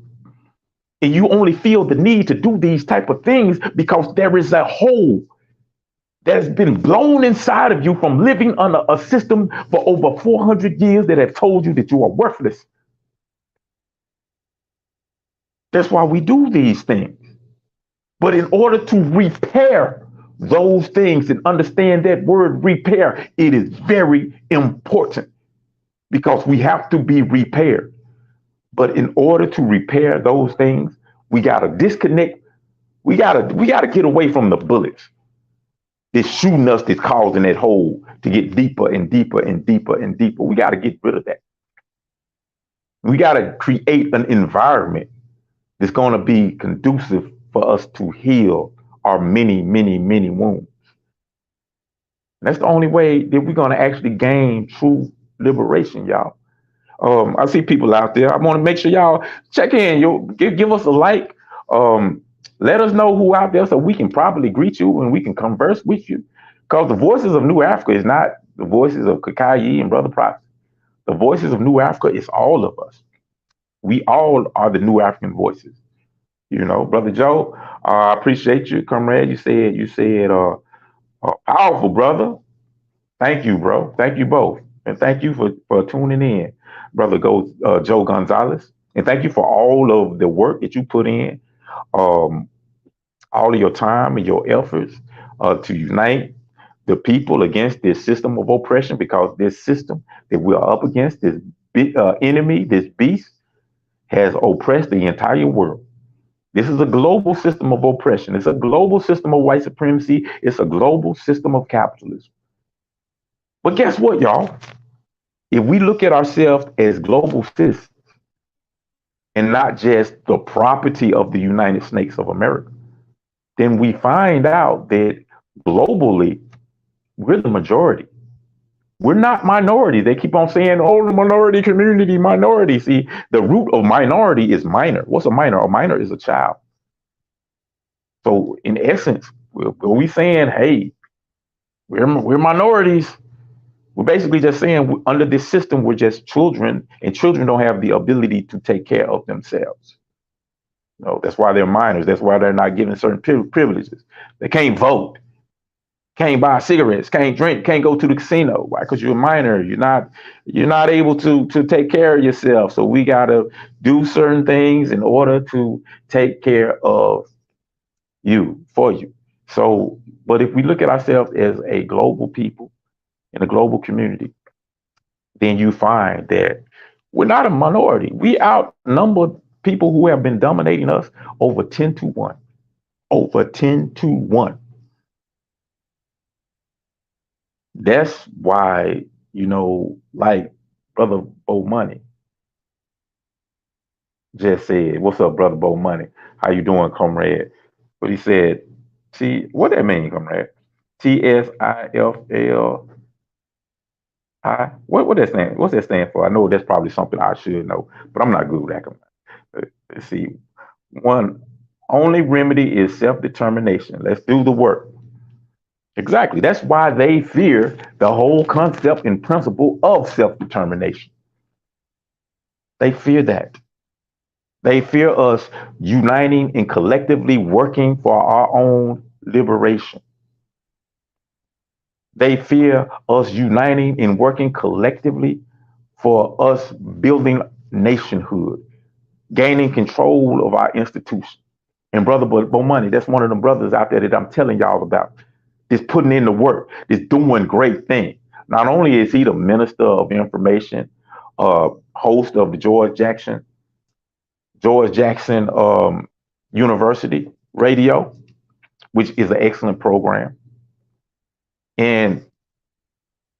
And you only feel the need to do these type of things because there is a hole that's been blown inside of you from living under a system for over 400 years that have told you that you are worthless. That's why we do these things. But in order to repair those things and understand that word repair, it is very important because we have to be repaired. But in order to repair those things, we got to disconnect. We got to get away from the bullets. This shooting us that's causing that hole to get deeper and deeper and deeper and deeper. We got to get rid of that. We got to create an environment that's going to be conducive for us to heal our many, many, many wounds. And that's the only way that we're going to actually gain true liberation, y'all. I see people out there. I want to make sure y'all check in. Give us a like. Let us know who out there so we can properly greet you and we can converse with you. Because the voices of New Africa is not the voices of Kakayi and Brother Prophet. The voices of New Africa is all of us. We all are the New African voices. Brother Joe, I appreciate you, comrade. You said, powerful, brother. Thank you, bro. Thank you both. And thank you for tuning in, Brother Joe Gonzalez. And thank you for all of the work that you put in, all of your time and your efforts to unite the people against this system of oppression, because this system that we're up against, this enemy, this beast, has oppressed the entire world. This is a global system of oppression. It's a global system of white supremacy. It's a global system of capitalism. But guess what, y'all? If we look at ourselves as global citizens and not just the property of the United States of America, then we find out that globally, we're the majority. We're not minority. They keep on saying, oh, the minority community, minority. See, the root of minority is minor. What's a minor? A minor is a child. So in essence, we saying, hey, we're minorities. We're basically just saying under this system, we're just children, and children don't have the ability to take care of themselves. That's why they're minors. That's why they're not given certain privileges. They can't vote, can't buy cigarettes, can't drink, can't go to the casino. Why? Because you're a minor. You're not able to take care of yourself. So we gotta do certain things in order to take care of you, for you. So, but if we look at ourselves as a global people in a global community, then you find that we're not a minority. We outnumber people who have been dominating us over 10 to 1. Over 10 to 1. That's why, like Brother Bo Money just said, what's up, Brother Bo Money? How you doing, comrade? But he said, see, what that mean, comrade? TSIFL. What that stand? What's that stand for? I know that's probably something I should know, but I'm not good with that. Let's see. One only remedy is self-determination. Let's do the work. Exactly. That's why they fear the whole concept and principle of self-determination. They fear that. They fear us uniting and collectively working for our own liberation. They fear us uniting and working collectively for us building nationhood, gaining control of our institutions. And Brother Bo Money, that's one of them brothers out there that I'm telling y'all about. Just putting in the work, just doing great things. Not only is he the minister of information, host of the George Jackson University Radio, which is an excellent program. And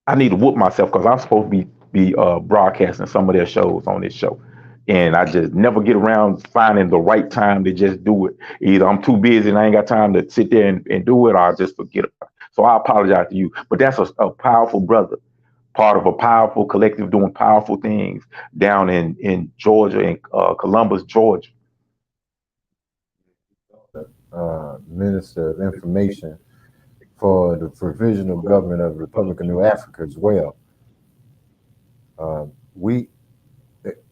I need to whoop myself because I'm supposed to be broadcasting some of their shows on this show. And I just never get around finding the right time to just do it. Either I'm too busy and I ain't got time to sit there and do it, or I just forget about it. So I apologize to you. But that's a powerful brother, part of a powerful collective doing powerful things down in Georgia, in Columbus, Georgia. Minister of Information for the Provisional Government of the Republic of New Africa as well.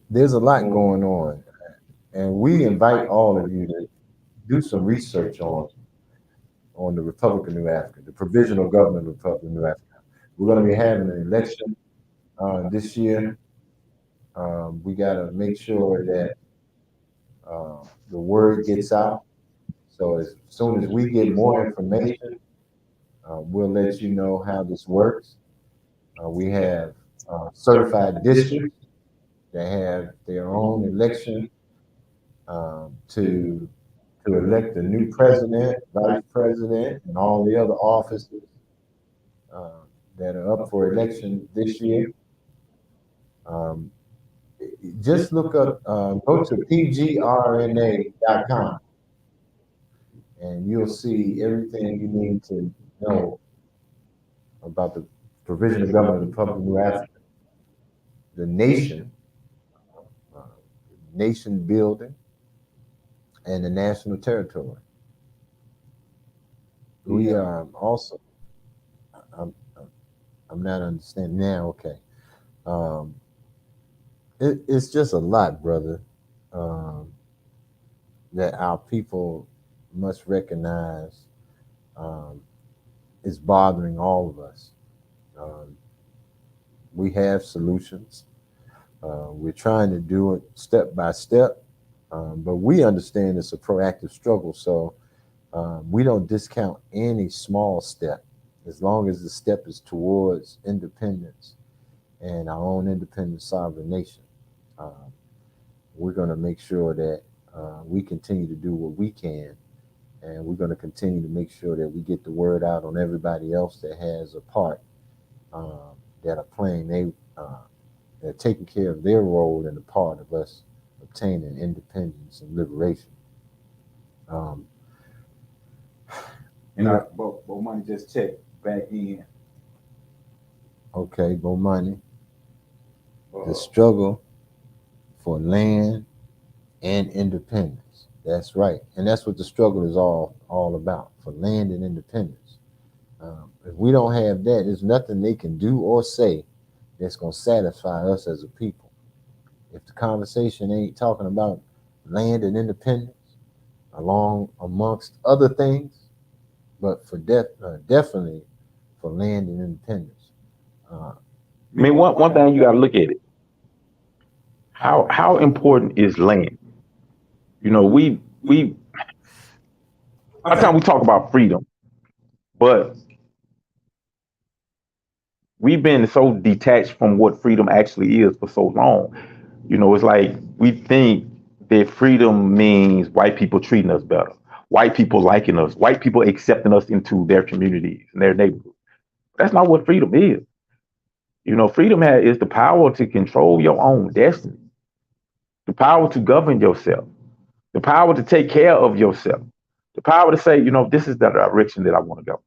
There's a lot going on, and we invite all of you to do some research on the Republic of New Africa, the Provisional Government of the Republic of New Africa. We're going to be having an election this year. We got to make sure that the word gets out. So as soon as we get more information, we'll let you know how this works. We have certified districts that have their own election to elect the new president, vice president, and all the other offices that are up for election this year. Just look up, go to pgrna.com, and you'll see everything you need to know about the Provisional Government of the Republic of New Africa, the nation building, and the national territory. We also, I'm not understanding now. Okay, it's just a lot, brother, that our people must recognize is bothering all of us. We have solutions. We're trying to do it step by step, but we understand it's a proactive struggle. So we don't discount any small step, as long as the step is towards independence and our own independent sovereign nation. We're going to make sure that we continue to do what we can, and we're going to continue to make sure that we get the word out on everybody else that has a part, that are playing, they're taking care of their role in the part of us obtaining independence and liberation. And Bo Money just checked back in. Okay, more money. The struggle for land and independence. That's right, and that's what the struggle is all about, for land and independence. If we don't have that, there's nothing they can do or say that's gonna satisfy us as a people. If the conversation ain't talking about land and independence, along amongst other things, but for definitely for land and independence. Uh, I mean, one thing you got to look at it. How important is land? You know, we a lot of time we talk about freedom, but we've been so detached from what freedom actually is for so long. You know, it's like we think that freedom means white people treating us better, white people liking us, white people accepting us into their communities and their neighborhoods. That's not what freedom is. You know, is the power to control your own destiny, the power to govern yourself, the power to take care of yourself, the power to say, you know, this is the direction that I want to go.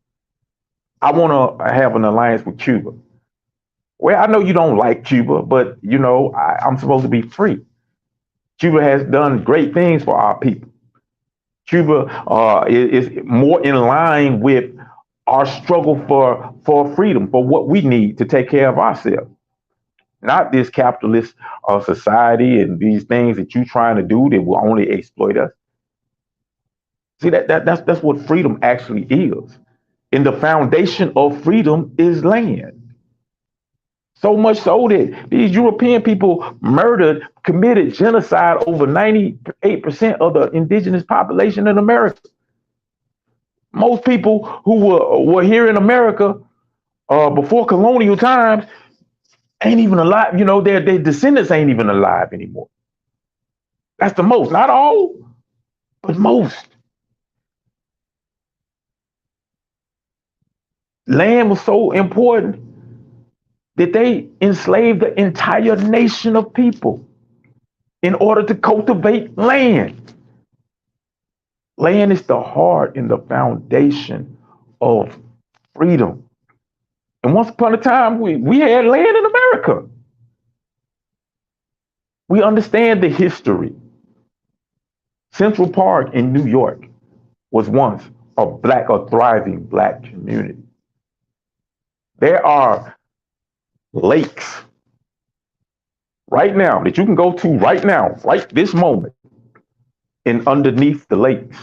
I want to have an alliance with Cuba. Well, I know you don't like Cuba, but you know, I'm supposed to be free. Cuba has done great things for our people. Cuba is more in line with our struggle for freedom, for what we need to take care of ourselves. Not this capitalist society and these things that you're trying to do that will only exploit us. See, that's what freedom actually is. And the foundation of freedom is land. So much so that these European people committed genocide over 98% of the indigenous population in America. Most people who were here in America before colonial times ain't even alive. You know, their descendants ain't even alive anymore. That's the most, not all, but most. Land was so important that they enslaved the entire nation of people in order to cultivate land. Land is the heart and the foundation of freedom. And once upon a time, we had land in America. We understand the history. Central Park in New York was once a thriving black community. There are lakes right now that you can go to right now, right this moment, and underneath the lakes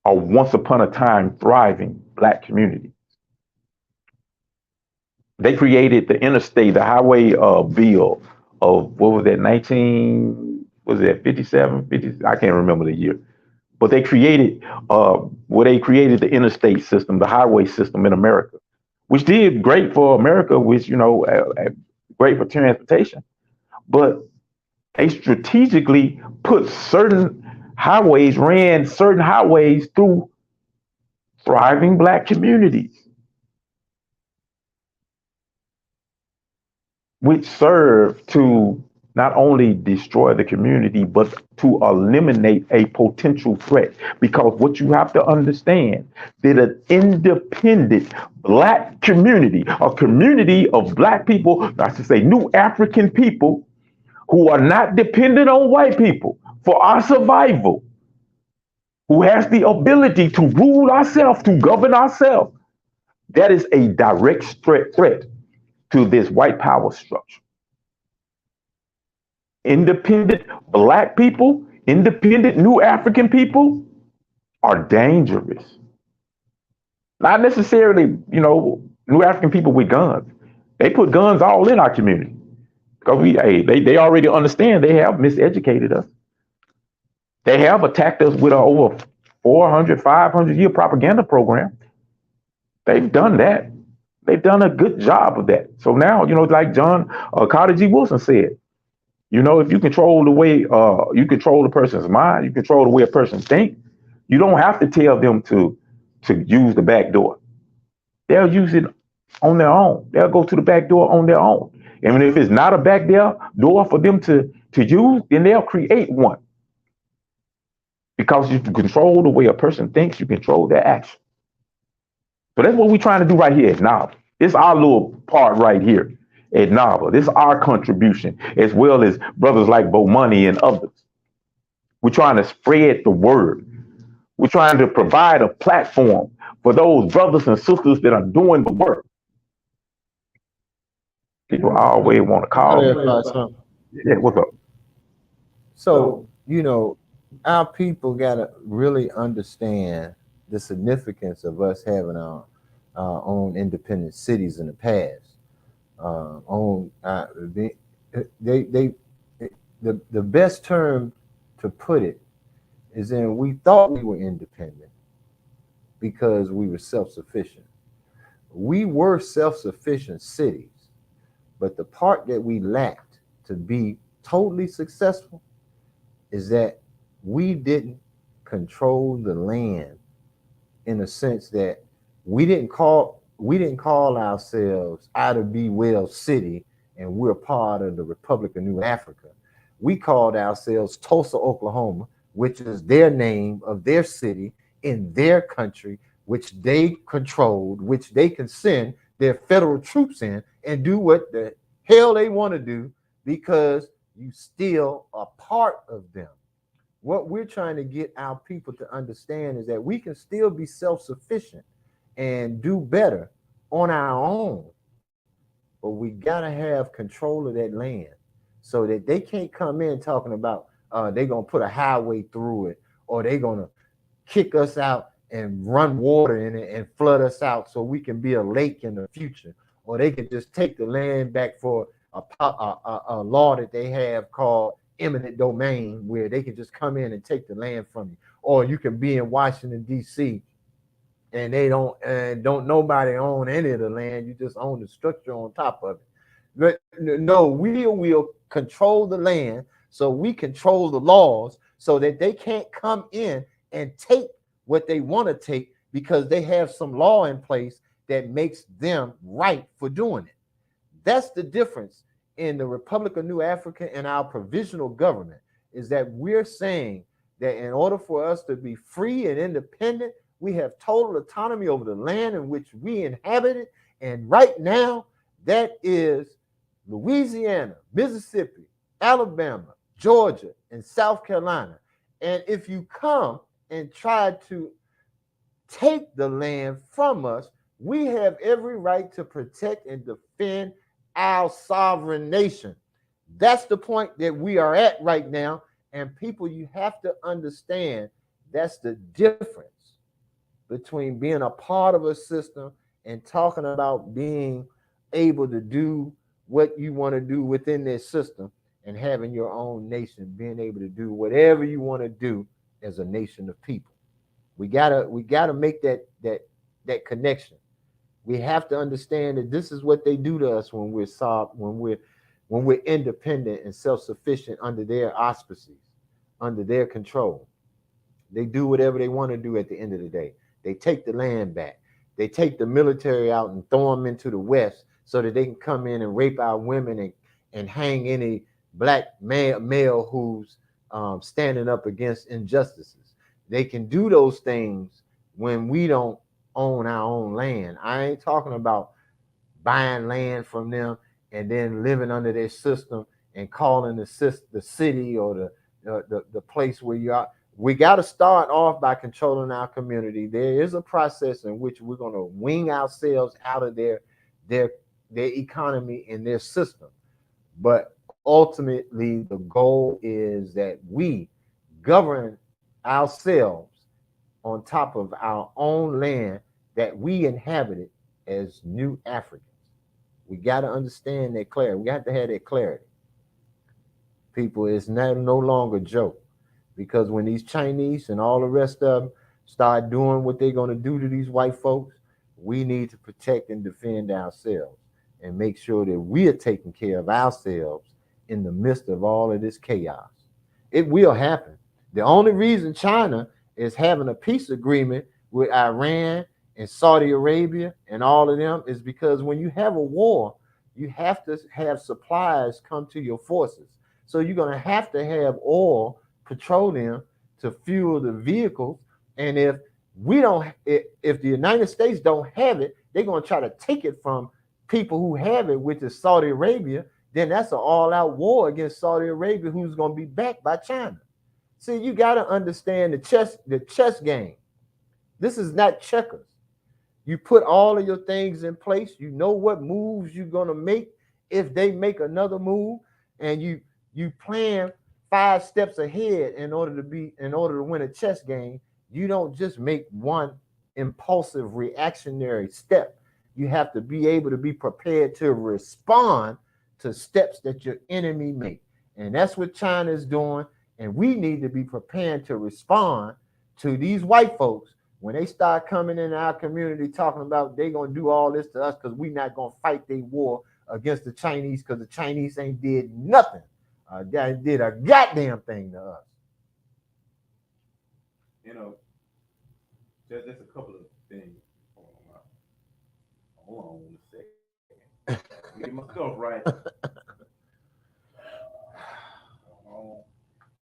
are once upon a time thriving black communities. They created the interstate, the highway bill of what was that, 57, 50, I can't remember the year. But they created they created the interstate system, the highway system in America, which did great for America, which, you know, great for transportation. But they strategically put ran certain highways through thriving black communities, which served to not only destroy the community, but to eliminate a potential threat. Because what you have to understand, that an independent black community, a community of black people, I should say new African people, who are not dependent on white people for our survival, who has the ability to rule ourselves, to govern ourselves, that is a direct threat to this white power structure. Independent black people, independent new African people are dangerous. Not necessarily, you know, new African people with guns. They put guns all in our community because they already understand they have miseducated us. They have attacked us with over 400, 500 year propaganda program. They've done that. They've done a good job of that. So now, you know, like John Carter G. Wilson said, you know, if you control the way you control the person's mind, you control the way a person thinks, you don't have to tell them to use the back door. They'll use it on their own. They'll go to the back door on their own. And if it's not a back door for them to use, then they'll create one. Because you control the way a person thinks, you control their action. So that's what we're trying to do right here now. It's our little part right here at Nava. This is our contribution, as well as brothers like Bo Money and others. We're trying to spread the word. We're trying to provide a platform for those brothers and sisters that are doing the work. People always want to call me. Yeah, what's up? So, our people got to really understand the significance of us having our own independent cities in the past. They the best term to put it is in we thought we were independent because we were self-sufficient. We were self-sufficient cities, but the part that we lacked to be totally successful is that we didn't control the land in a sense that we didn't call ourselves Ida B. Wells City and we're part of the Republic of New Africa. We called ourselves Tulsa, Oklahoma, which is their name of their city in their country, which they controlled, which they can send their federal troops in and do what the hell they want to do because you still are part of them. What we're trying to get our people to understand is that we can still be self-sufficient and do better on our own, but we got to have control of that land so that they can't come in talking about they're going to put a highway through it or they're going to kick us out and run water in it and flood us out so we can be a lake in the future, or they can just take the land back for a law that they have called eminent domain, where they can just come in and take the land from you. Or you can be in Washington, D.C., and they don't nobody own any of the land. You just own the structure on top of it. But no, we will control the land, so we control the laws so that they can't come in and take what they want to take because they have some law in place that makes them right for doing it. That's the difference in the Republic of New Africa and our provisional government, is that we're saying that in order for us to be free and independent, we have total autonomy over the land in which we inhabit it. And right now, that is Louisiana, Mississippi, Alabama, Georgia, and South Carolina. And if you come and try to take the land from us, we have every right to protect and defend our sovereign nation. That's the point that we are at right now. And people, you have to understand that's the difference between being a part of a system and talking about being able to do what you want to do within this system and having your own nation, being able to do whatever you want to do as a nation of people. We gotta make that connection. We have to understand that this is what they do to us when we're independent and self-sufficient under their auspices, under their control. They do whatever they want to do at the end of the day. They take the land back. They take the military out and throw them into the West so that they can come in and rape our women and hang any black male who's standing up against injustices. They can do those things when we don't own our own land. I ain't talking about buying land from them and then living under their system and calling the city or the place where you are. We got to start off by controlling our community. There is a process in which we're going to wing ourselves out of their economy and their system. But ultimately, the goal is that we govern ourselves on top of our own land that we inhabited as new Africans. We got to understand that clarity. We got to have that clarity. People, it's no longer a joke. Because when these Chinese and all the rest of them start doing what they're going to do to these white folks, we need to protect and defend ourselves and make sure that we are taking care of ourselves in the midst of all of this chaos. It will happen. The only reason China is having a peace agreement with Iran and Saudi Arabia and all of them is because when you have a war, you have to have supplies come to your forces. So you're going to have oil, petroleum to fuel the vehicles. And if the United States don't have it, they're going to try to take it from people who have it, which is Saudi Arabia. Then that's an all-out war against Saudi Arabia, who's going to be backed by China. See, you got to understand the chess game. This is not checkers. You put all of your things in place. You know what moves you're going to make if they make another move, and you plan 5 steps ahead in order to win a chess game. You don't just make one impulsive reactionary step. You have to be able to be prepared to respond to steps that your enemy make. And that's what China is doing. And we need to be prepared to respond to these white folks when they start coming in our community talking about they're going to do all this to us because we're not going to fight their war against the Chinese because the Chinese ain't did nothing. They did a goddamn thing to us. You know, just a couple of things. Hold on a second. Get my stuff right.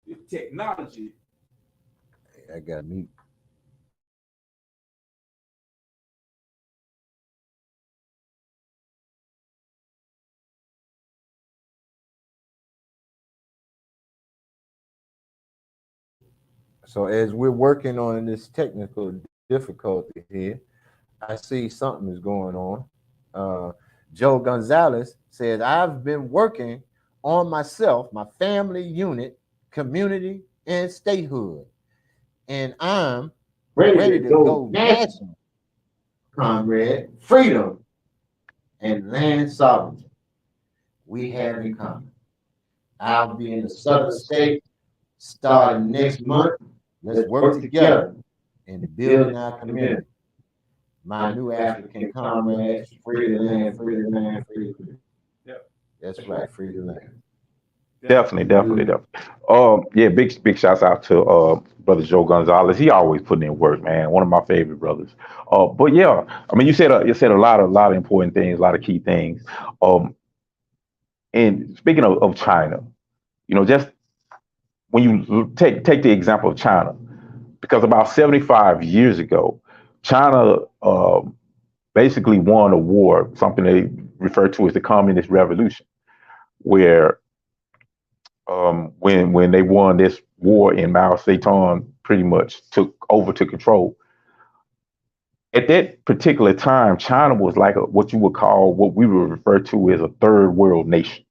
This technology. I got me. So as we're working on this technical difficulty here, I see something is going on. Joe Gonzalez says, I've been working on myself, my family unit, community, and statehood. And I'm ready to go national, comrade. Freedom and land sovereignty we have in common. I'll be in the southern state starting next month. Let's work together in building our community. My new African comrades, free the land, free the land, free the land. Yep. That's right, free the land. Definitely. Yeah, big shouts out to brother Joe Gonzalez. He always putting in work, man. One of my favorite brothers. But yeah, I mean, you said a lot of important things, a lot of key things. And speaking of China, you know, just when you take the example of China, because about 75 years ago, China basically won a war, something they refer to as the Communist Revolution, where when they won this war and Mao Zedong pretty much took control. At that particular time, China was like what you would call, what we would refer to as a third world nation.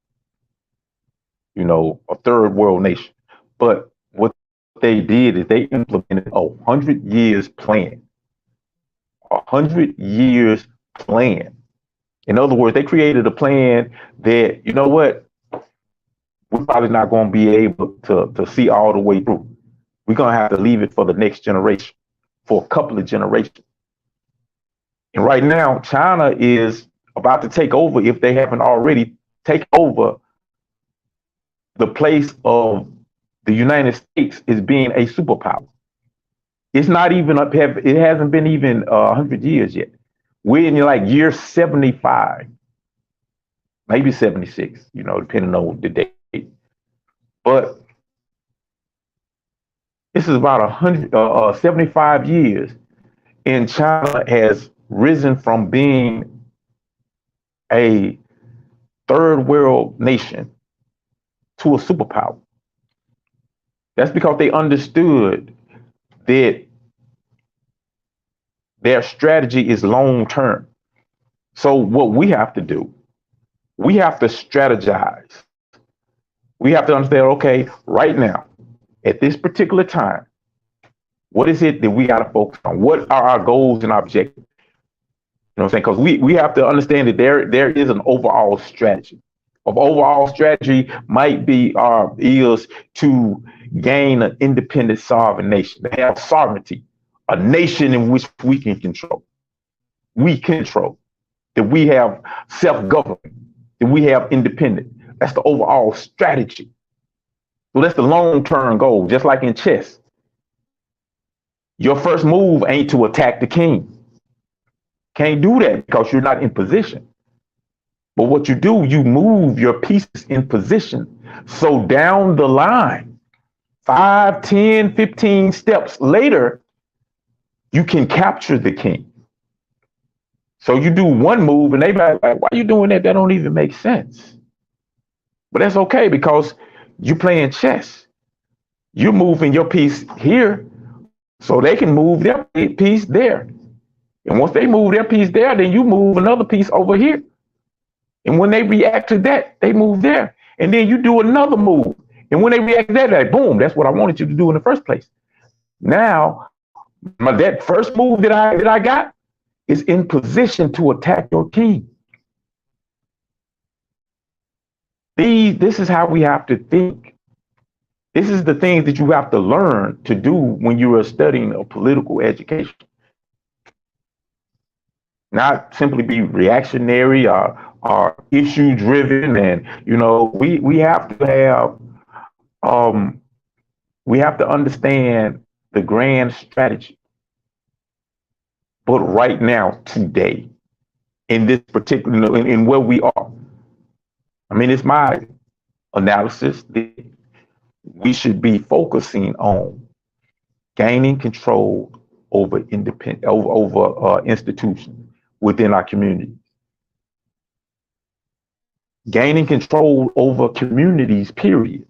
You know, a third world nation. But what they did is they implemented a 100 years plan. 100 years plan. In other words, they created a plan that, you know what, we're probably not going to be able to see all the way through. We're going to have to leave it for the next generation, for a couple of generations. And right now, China is about to take over, if they haven't already, take over the place of the United States as being a superpower. It's not even up, it hasn't been even 100 years yet. We're in like year 75, maybe 76, you know, depending on the date. But this is about 75 years, and China has risen from being a third world nation to a superpower. That's because they understood that their strategy is long term. So what we have to do, we have to strategize. We have to understand, okay, right now, at this particular time, what is it that we got to focus on? What are our goals and objectives? You know what I'm saying? Because we have to understand that there is an overall strategy. Of overall strategy might be is to gain an independent sovereign nation, to have sovereignty, a nation in which we can control. We control, that we have self-government, that we have independence. That's the overall strategy. So that's the long-term goal, just like in chess. Your first move ain't to attack the king. Can't do that because you're not in position. But what you do, you move your pieces in position. So down the line, 5, 10, 15 steps later, you can capture the king. So you do one move and they be like, why are you doing that? That don't even make sense. But that's okay because you're playing chess. You're moving your piece here so they can move their piece there. And once they move their piece there, then you move another piece over here. And when they react to that, they move there. And then you do another move. And when they react to that, like, boom, that's what I wanted you to do in the first place. Now, that first move that I got is in position to attack your king. This is how we have to think. This is the things that you have to learn to do when you are studying a political education. Not simply be reactionary or issue driven, and we have to understand the grand strategy. But right now, today, in this particular, in where we are, I mean, it's my analysis that we should be focusing on gaining control over institutions within our communities. Gaining control over communities, period.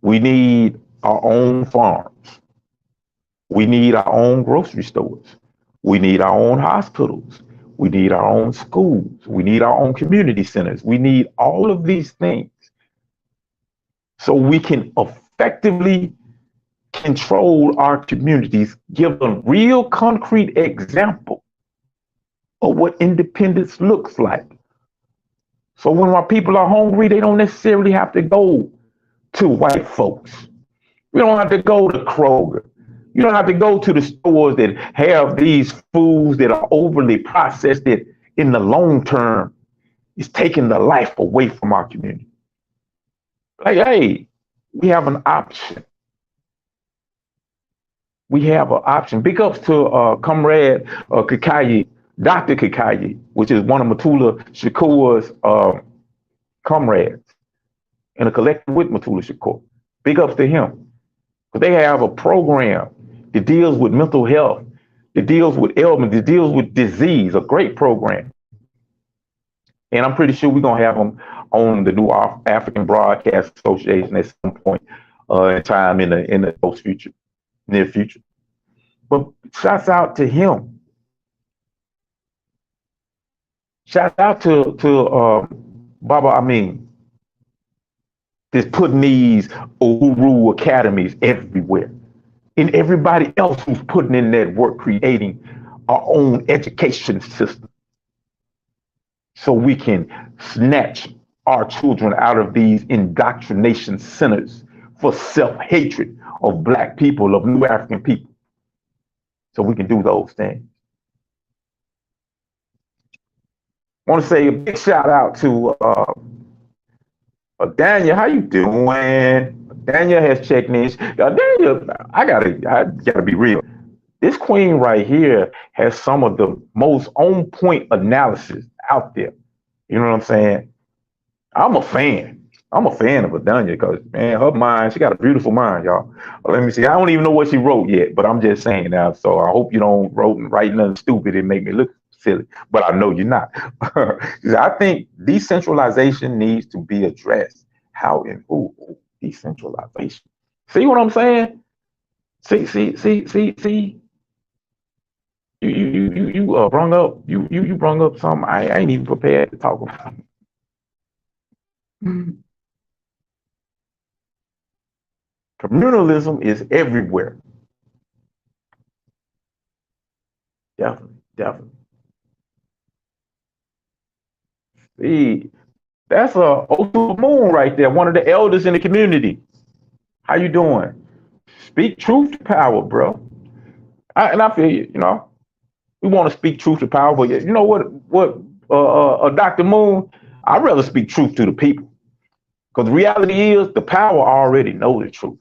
We need our own farms. We need our own grocery stores. We need our own hospitals. We need our own schools. We need our own community centers. We need all of these things so we can effectively control our communities, give a real concrete example of what independence looks like. So when our people are hungry, they don't necessarily have to go to white folks. We don't have to go to Kroger. You don't have to go to the stores that have these foods that are overly processed that in the long term is taking the life away from our community. Like, hey, we have an option. We have an option. Big ups to Comrade Kikayi, Dr. Kikayi, which is one of Matula Shakur's comrades in a collective with Matula Shakur. Big ups to him. But they have a program that deals with mental health, that deals with ailment, that deals with disease, a great program. And I'm pretty sure we're going to have them on the new African Broadcast Association at some point in time in the near future. But shouts out to him. Shouts out to Baba Amin. That's putting these Uhuru academies everywhere. And everybody else who's putting in that work, creating our own education system so we can snatch our children out of these indoctrination centers for self-hatred of Black people, of new African people. So we can do those things. I want to say a big shout out to Daniel. How you doing? Daniel has checked in. Daniel, I gotta be real. This queen right here has some of the most on point analysis out there. You know what I'm saying? I'm a fan. I'm a fan of Adanya because, man, her mind, she got a beautiful mind, y'all. Let me see. I don't even know what she wrote yet, but I'm just saying now. So I hope you don't write nothing stupid and make me look silly, but I know you're not. I think decentralization needs to be addressed. How and who? Decentralization. See what I'm saying? See. You brung up something I ain't even prepared to talk about. Communalism is everywhere. Definitely. See, that's a Otu Moon right there, one of the elders in the community. How you doing? Speak truth to power, bro. And I feel you, we want to speak truth to power, but you know what, Dr. Moon, I'd rather speak truth to the people. Because the reality is the power already know the truth.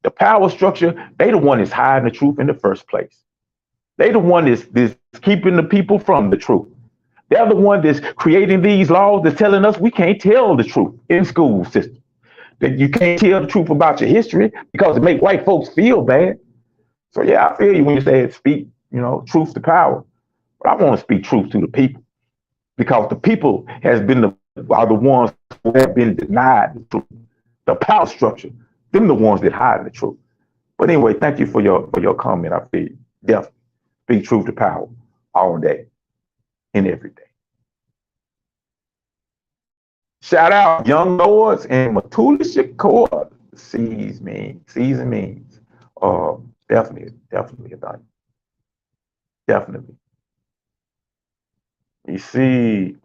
The power structure, they the one that's hiding the truth in the first place. They the one that's keeping the people from the truth. They're the one that's creating these laws that's telling us we can't tell the truth in school system. That you can't tell the truth about your history because it makes white folks feel bad. So yeah, I feel you when you say speak, truth to power. But I want to speak truth to the people because the people are the ones who have been denied the truth, the power structure. Them the ones that hide the truth. But anyway, thank you for your comment. I feel definitely speak truth to power all day and every day. Shout out Young Lords and Matula Shakur. Seas and means. Definitely about it. Definitely. You see,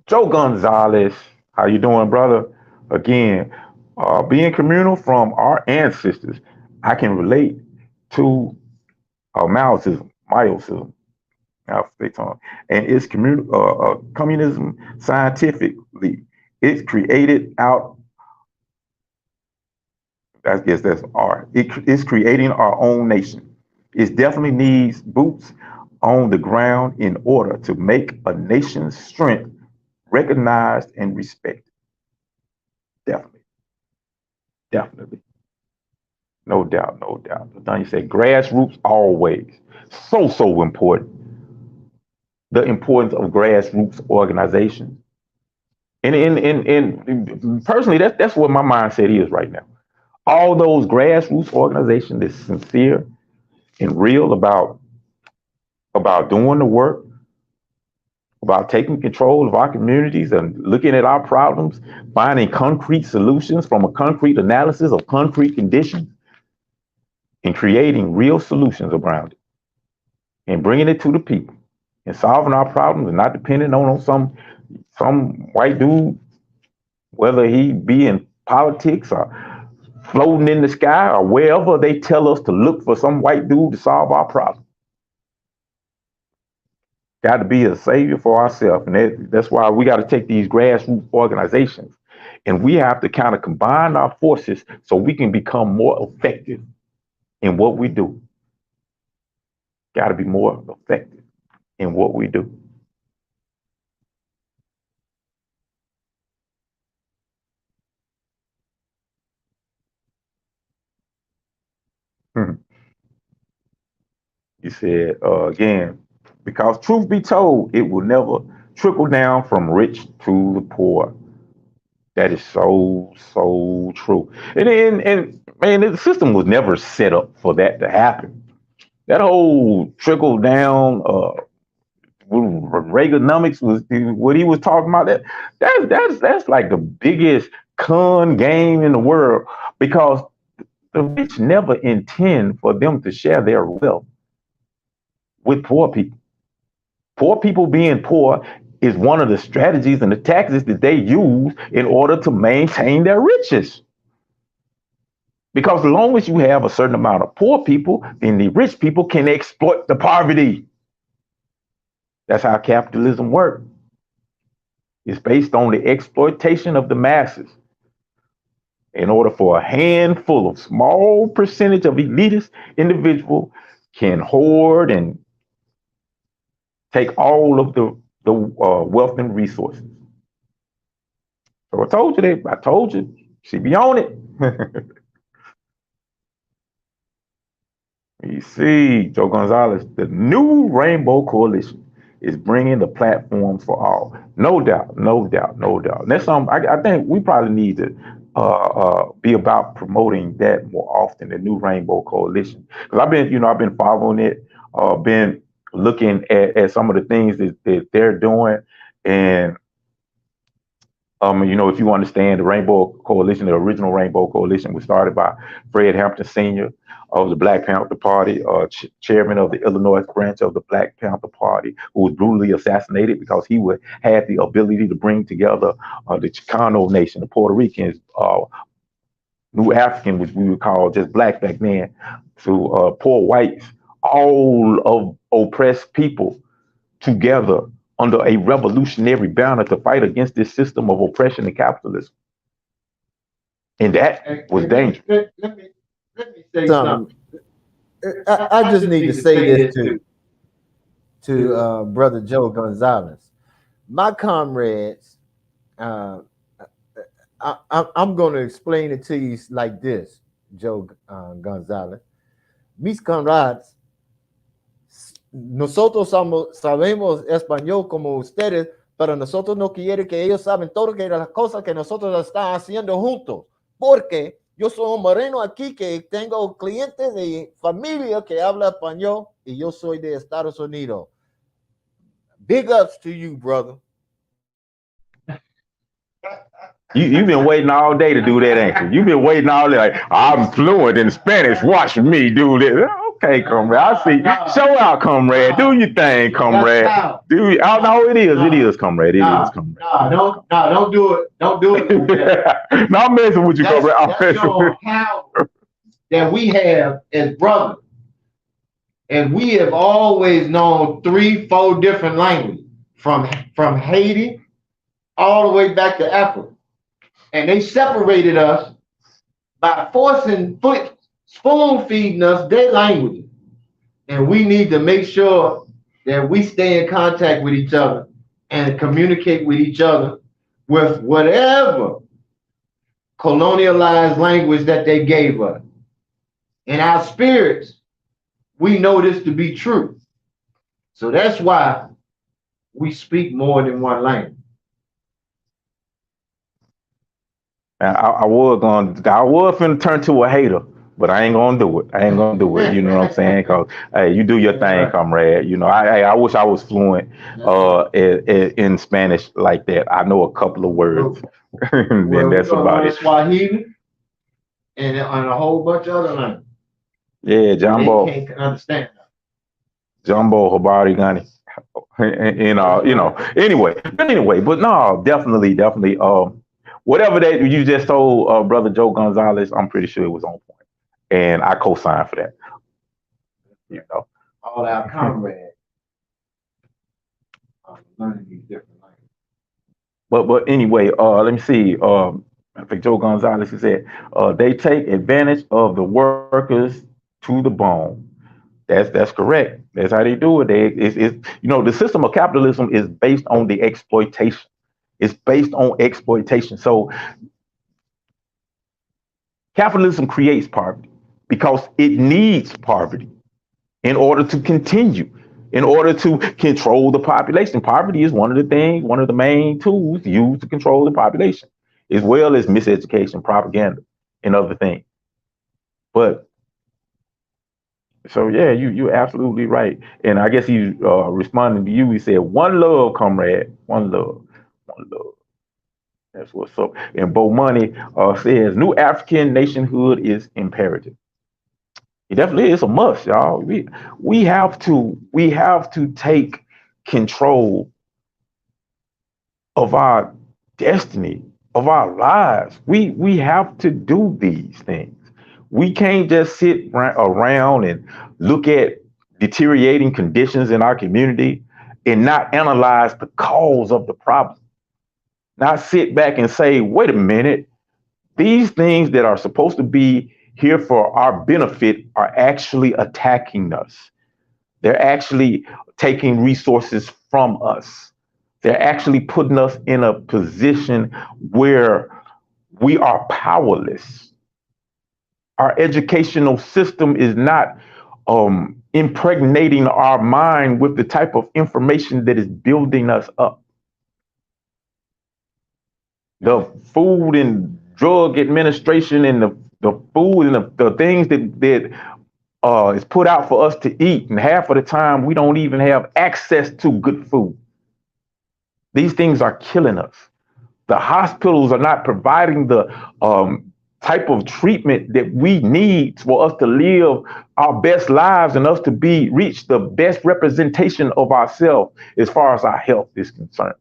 Joe Gonzalez, how you doing, brother? Again, being communal from our ancestors, I can relate to Maoism, and it's communism scientifically. It's created out. I guess that's art. It's creating our own nation. It definitely needs boots on the ground in order to make a nation's strength recognized and respected. Definitely, definitely, no doubt, no doubt. Then you say grassroots always so important. The importance of grassroots organizations, and personally, that's what my mindset is right now. All those grassroots organizations that's sincere and real about doing the work, about taking control of our communities and looking at our problems, finding concrete solutions from a concrete analysis of concrete conditions, and creating real solutions around it, and bringing it to the people, and solving our problems, and not depending on some white dude, whether he be in politics or floating in the sky or wherever they tell us to look for some white dude to solve our problem. Got to be a savior for ourselves. And that's why we got to take these grassroots organizations and we have to kind of combine our forces so we can become more effective in what we do. Got to be more effective in what we do. You said, again, because truth be told, it will never trickle down from rich to the poor. That is so true. And man, the system was never set up for that to happen. That whole trickle down, Reaganomics was what he was talking about. That's like the biggest con game in the world because the rich never intend for them to share their wealth with poor people. Poor people being poor is one of the strategies and the tactics that they use in order to maintain their riches. Because as long as you have a certain amount of poor people, then the rich people can exploit the poverty. That's how capitalism works. It's based on the exploitation of the masses. In order for a handful of small percentage of elitist individual can hoard and take all of the wealth and resources. So I told you, she be on it. You see, Joe Gonzalez, the new Rainbow Coalition is bringing the platforms for all. No doubt. And that's something I think we probably need to be about promoting that more often. The new Rainbow Coalition, because I've been following it, been looking at some of the things that they're doing, and if you understand the Rainbow Coalition, the original Rainbow Coalition was started by Fred Hampton Sr. of the Black Panther Party, chairman of the Illinois branch of the Black Panther Party, who was brutally assassinated because he had the ability to bring together the Chicano nation, the Puerto Ricans, New African, which we would call just black back then, to poor whites, all of oppressed people together under a revolutionary banner to fight against this system of oppression and capitalism. And that was dangerous. Let me say something. I just need to say this to Brother Joe Gonzalez. My comrades, I'm going to explain it to you like this, Joe Gonzalez. Mis comrades nosotros sabemos español como ustedes, pero nosotros no quiere que ellos saben todo que las cosas que nosotros están haciendo juntos. Porque yo soy un moreno aquí que tengo clientes de familia que habla español y yo soy de Estados Unidos. Big ups to you, brother. You've been waiting all day to do that, ain't you? You've been waiting all day. Like, I'm fluent in Spanish. Watch me do this. Okay, comrade. I see. Show out, comrade. Do your thing, comrade. Do. Oh no, it is, comrade. It is, comrade. Don't do it. Don't do it. No, I'm messing with you, comrade. That's your power that we have as brothers, and we have always known 3-4 different languages from Haiti all the way back to Africa. And they separated us by spoon feeding us their language. And we need to make sure that we stay in contact with each other and communicate with each other with whatever colonialized language that they gave us. In our spirits, we know this to be true. So that's why we speak more than one language. I was finna turn to a hater, but I ain't gonna do it. You know what I'm saying? Cause hey, you do your thing, comrade. You know, I wish I was fluent in Spanish like that. I know a couple of words, and then that's about it. Swahili and a whole bunch of other languages. Yeah, Jumbo. They can't understand that. Jumbo, Habari, Ghani. And you know, anyway, but no, definitely. Whatever that you just told Brother Joe Gonzalez, I'm pretty sure it was on point, and I co-sign for that. You know, all our comrades learning these different languages. But anyway, let me see. I think Joe Gonzalez he said they take advantage of the workers to the bone. That's correct. That's how they do it. It's you know, the system of capitalism is based on the exploitation. It's based on exploitation. So capitalism creates poverty because it needs poverty in order to continue, in order to control the population. Poverty is one of the main tools used to control the population, as well as miseducation, propaganda, and other things. But so yeah, you're absolutely right. And I guess he's responding to you. He said, "One love, comrade. One love." That's what's up. And Bo Money says, "New African nationhood is imperative." It definitely is a must, y'all. We have to take control of our destiny, of our lives. We have to do these things. We can't just sit around and look at deteriorating conditions in our community and not analyze the cause of the problem. Not sit back and say, wait a minute, these things that are supposed to be here for our benefit are actually attacking us. They're actually taking resources from us. They're actually putting us in a position where we are powerless. Our educational system is not impregnating our mind with the type of information that is building us up. The Food and Drug Administration and the food and the things that is put out for us to eat, and half of the time we don't even have access to good food. These things are killing us. The hospitals are not providing the type of treatment that we need for us to live our best lives and us to reach the best representation of ourselves as far as our health is concerned.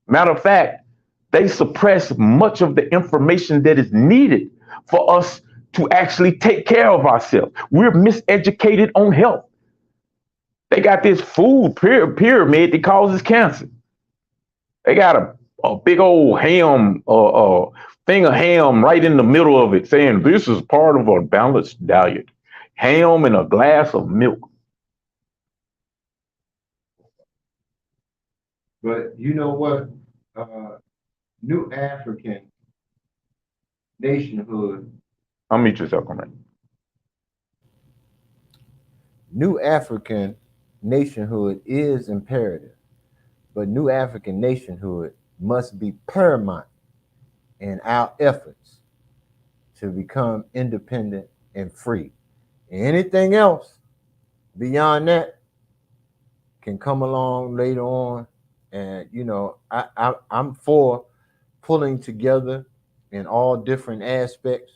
Matter of fact, they suppress much of the information that is needed for us to actually take care of ourselves. We're miseducated on health. They got this food pyramid that causes cancer. They got a big old ham, thing of ham right in the middle of it saying this is part of a balanced diet. Ham and a glass of milk. But you know what? New African nationhood. Unmute yourself, comrade. New African nationhood is imperative, but new African nationhood must be paramount in our efforts to become independent and free. Anything else beyond that can come along later on. And, I'm for pulling together in all different aspects,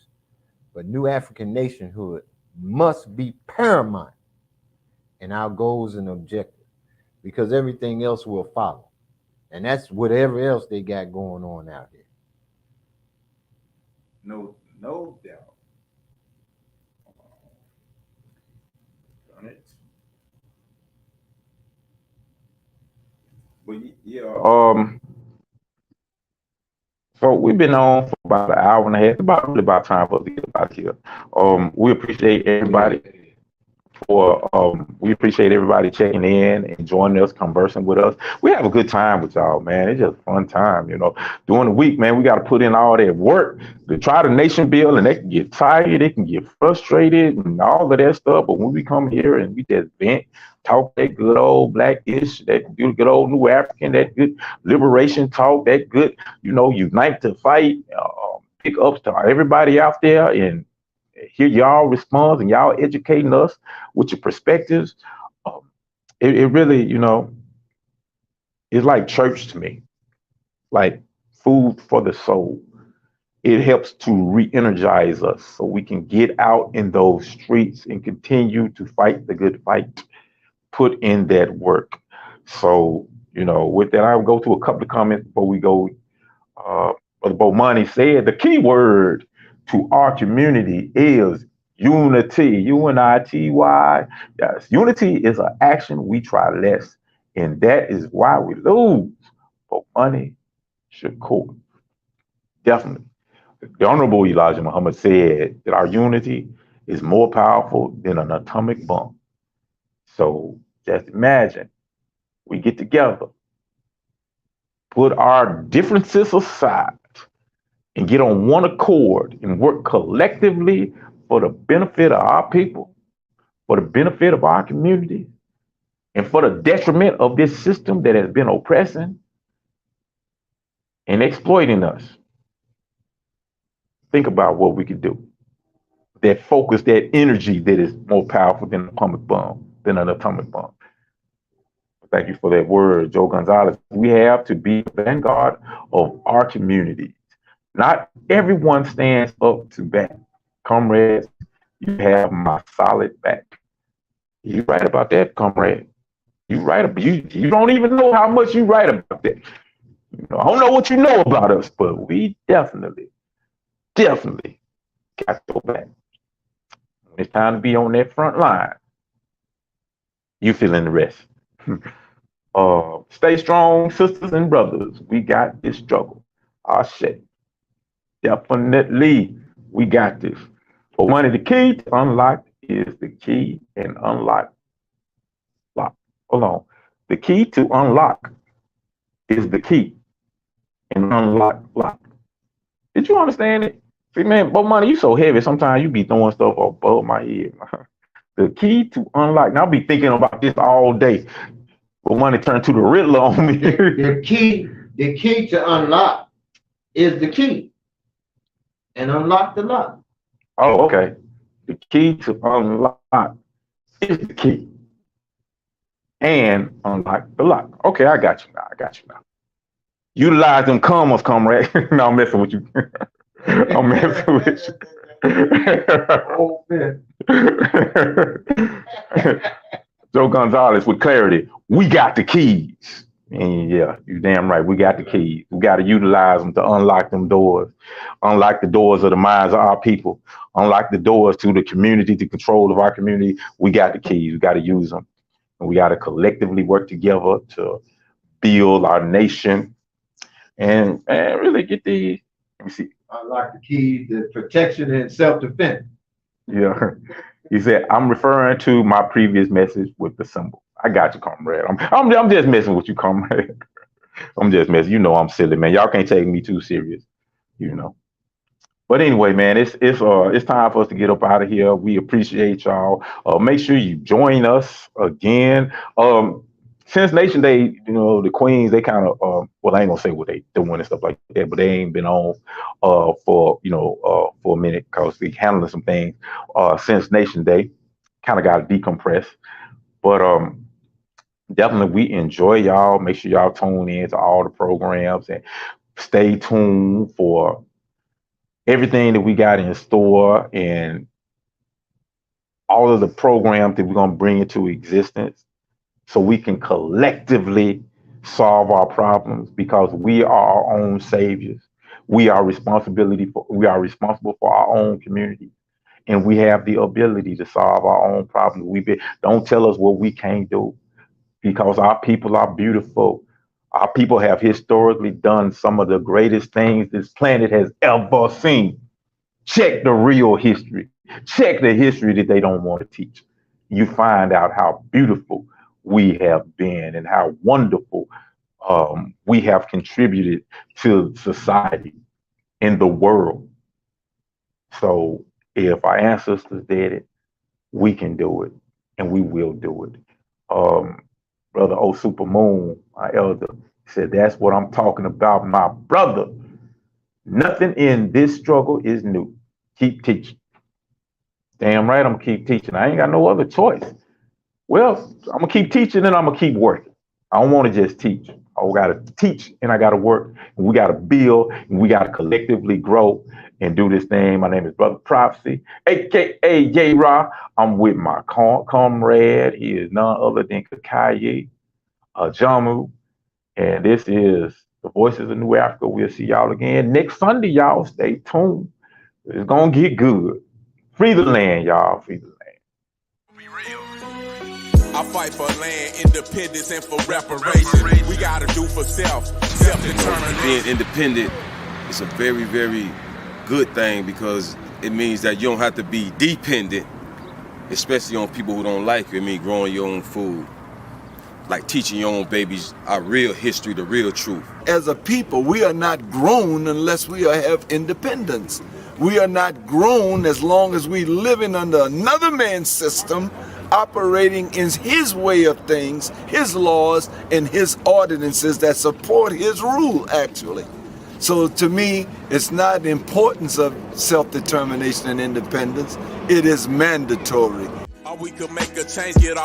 but new African nationhood must be paramount in our goals and objectives, because everything else will follow. And that's whatever else they got going on out here. No doubt. But yeah, so we've been on for about an hour and a half. About time for us to get out here. We appreciate everybody we appreciate everybody checking in and joining us, conversing with us. We have a good time with y'all, man. It's just a fun time, During the week, man, we got to put in all that work to try the nation build, and they can get tired, they can get frustrated, and all of that stuff. But when we come here and we just vent, talk that good old Blackish, that good old New African, that good liberation talk, that good, unite to fight, pick ups to everybody out there and hear y'all response and y'all educating us with your perspectives. It really, it's like church to me, like food for the soul. It helps to re-energize us so we can get out in those streets and continue to fight the good fight, put in that work. So, with that, I'll go to a couple of comments before we go. Brother Bomani said the key word to our community is unity. UNITY. Yes, unity is an action we try less, and that is why we lose. Bomani Shakur. Definitely. The Honorable Elijah Muhammad said that our unity is more powerful than an atomic bomb. So just imagine we get together, put our differences aside, and get on one accord and work collectively for the benefit of our people, for the benefit of our community, and for the detriment of this system that has been oppressing and exploiting us. Think about what we could do. That focus, that energy that is more powerful than an atomic bomb. Thank you for that word, Joe Gonzalez. We have to be the vanguard of our community. Not everyone stands up to bat. Comrades, you have my solid back. You right about that, comrade. You right. You don't even know how much you right about that. I don't know what you know about us, but we definitely got your back. When it's time to be on that front line, you feeling the rest. Stay strong, sisters and brothers. We got this struggle. Our shit. Definitely, we got this. For money, the key to unlock is the key and unlock. Lock. Hold on. The key to unlock is the key and unlock lock. Did you understand it? See, man, but money, you so heavy. Sometimes you be throwing stuff above my head. The key to unlock. And I'll be thinking about this all day. But money turned to the Riddler on me. The key to unlock is the key. And unlock the lock. Oh, okay. The key to unlock is the key. And unlock the lock. Okay, I got you now. Utilize them commas, comrade. No, I'm messing with you. I'm messing with you. Joe Gonzalez with clarity. We got the keys. And yeah, you're damn right. We got the keys. We got to utilize them to unlock them doors. Unlock the doors of the minds of our people. Unlock the doors to the community, to control of our community. We got the keys. We got to use them. And we got to collectively work together to build our nation and really get the, let me see. Unlock the keys, the protection and self-defense. Yeah. He said, I'm referring to my previous message with the symbol. I got you, comrade. I'm just messing with you, comrade. I'm just messing. I'm silly, man. Y'all can't take me too serious, But But anyway, man, it's time for us to get up out of here. We appreciate y'all. Make sure you join us again. Since Nation Day, the Queens, they kind of well, I ain't gonna say what they doing and stuff like that, but they ain't been on for for a minute because we handling some things since Nation Day. Kind of got to decompress, but definitely we enjoy y'all. Make sure y'all tune in to all the programs and stay tuned for everything that we got in store and all of the programs that we're going to bring into existence so we can collectively solve our problems, because we are our own saviors. We are responsible for our own community, and we have the ability to solve our own problems. Don't tell us what we can't do, because our people are beautiful. Our people have historically done some of the greatest things this planet has ever seen. Check the real history. Check the history that they don't want to teach. You find out how beautiful we have been and how wonderful we have contributed to society in the world. So if our ancestors did it, we can do it, and we will do it. Brother O Supermoon, my elder, said, that's what I'm talking about, my brother. Nothing in this struggle is new. Keep teaching. Damn right, I'm gonna keep teaching. I ain't got no other choice. Well, I'm gonna keep teaching and I'm gonna keep working. I don't want to just teach. I gotta teach and I gotta work. And we gotta build and we gotta collectively grow and do this thing. My name is Brother Prophecy, aka J-Ra. I'm with my comrade. He is none other than Kakaye Jamu. And this is the Voices of New Africa. We'll see y'all again next Sunday, y'all. Stay tuned. It's gonna get good. Free the land, y'all. Free the land. I fight for land, independence, and for reparation. We gotta do for self-determination. Being independent is a very, very good thing, because it means that you don't have to be dependent, especially on people who don't like you. I mean, growing your own food, like teaching your own babies our real history, the real truth. As a people, we are not grown unless we have independence. We are not grown as long as we living under another man's system, operating in his way of things, his laws, and his ordinances that support his rule, actually. So to me, it's not the importance of self-determination and independence. It is mandatory. We could make a change, get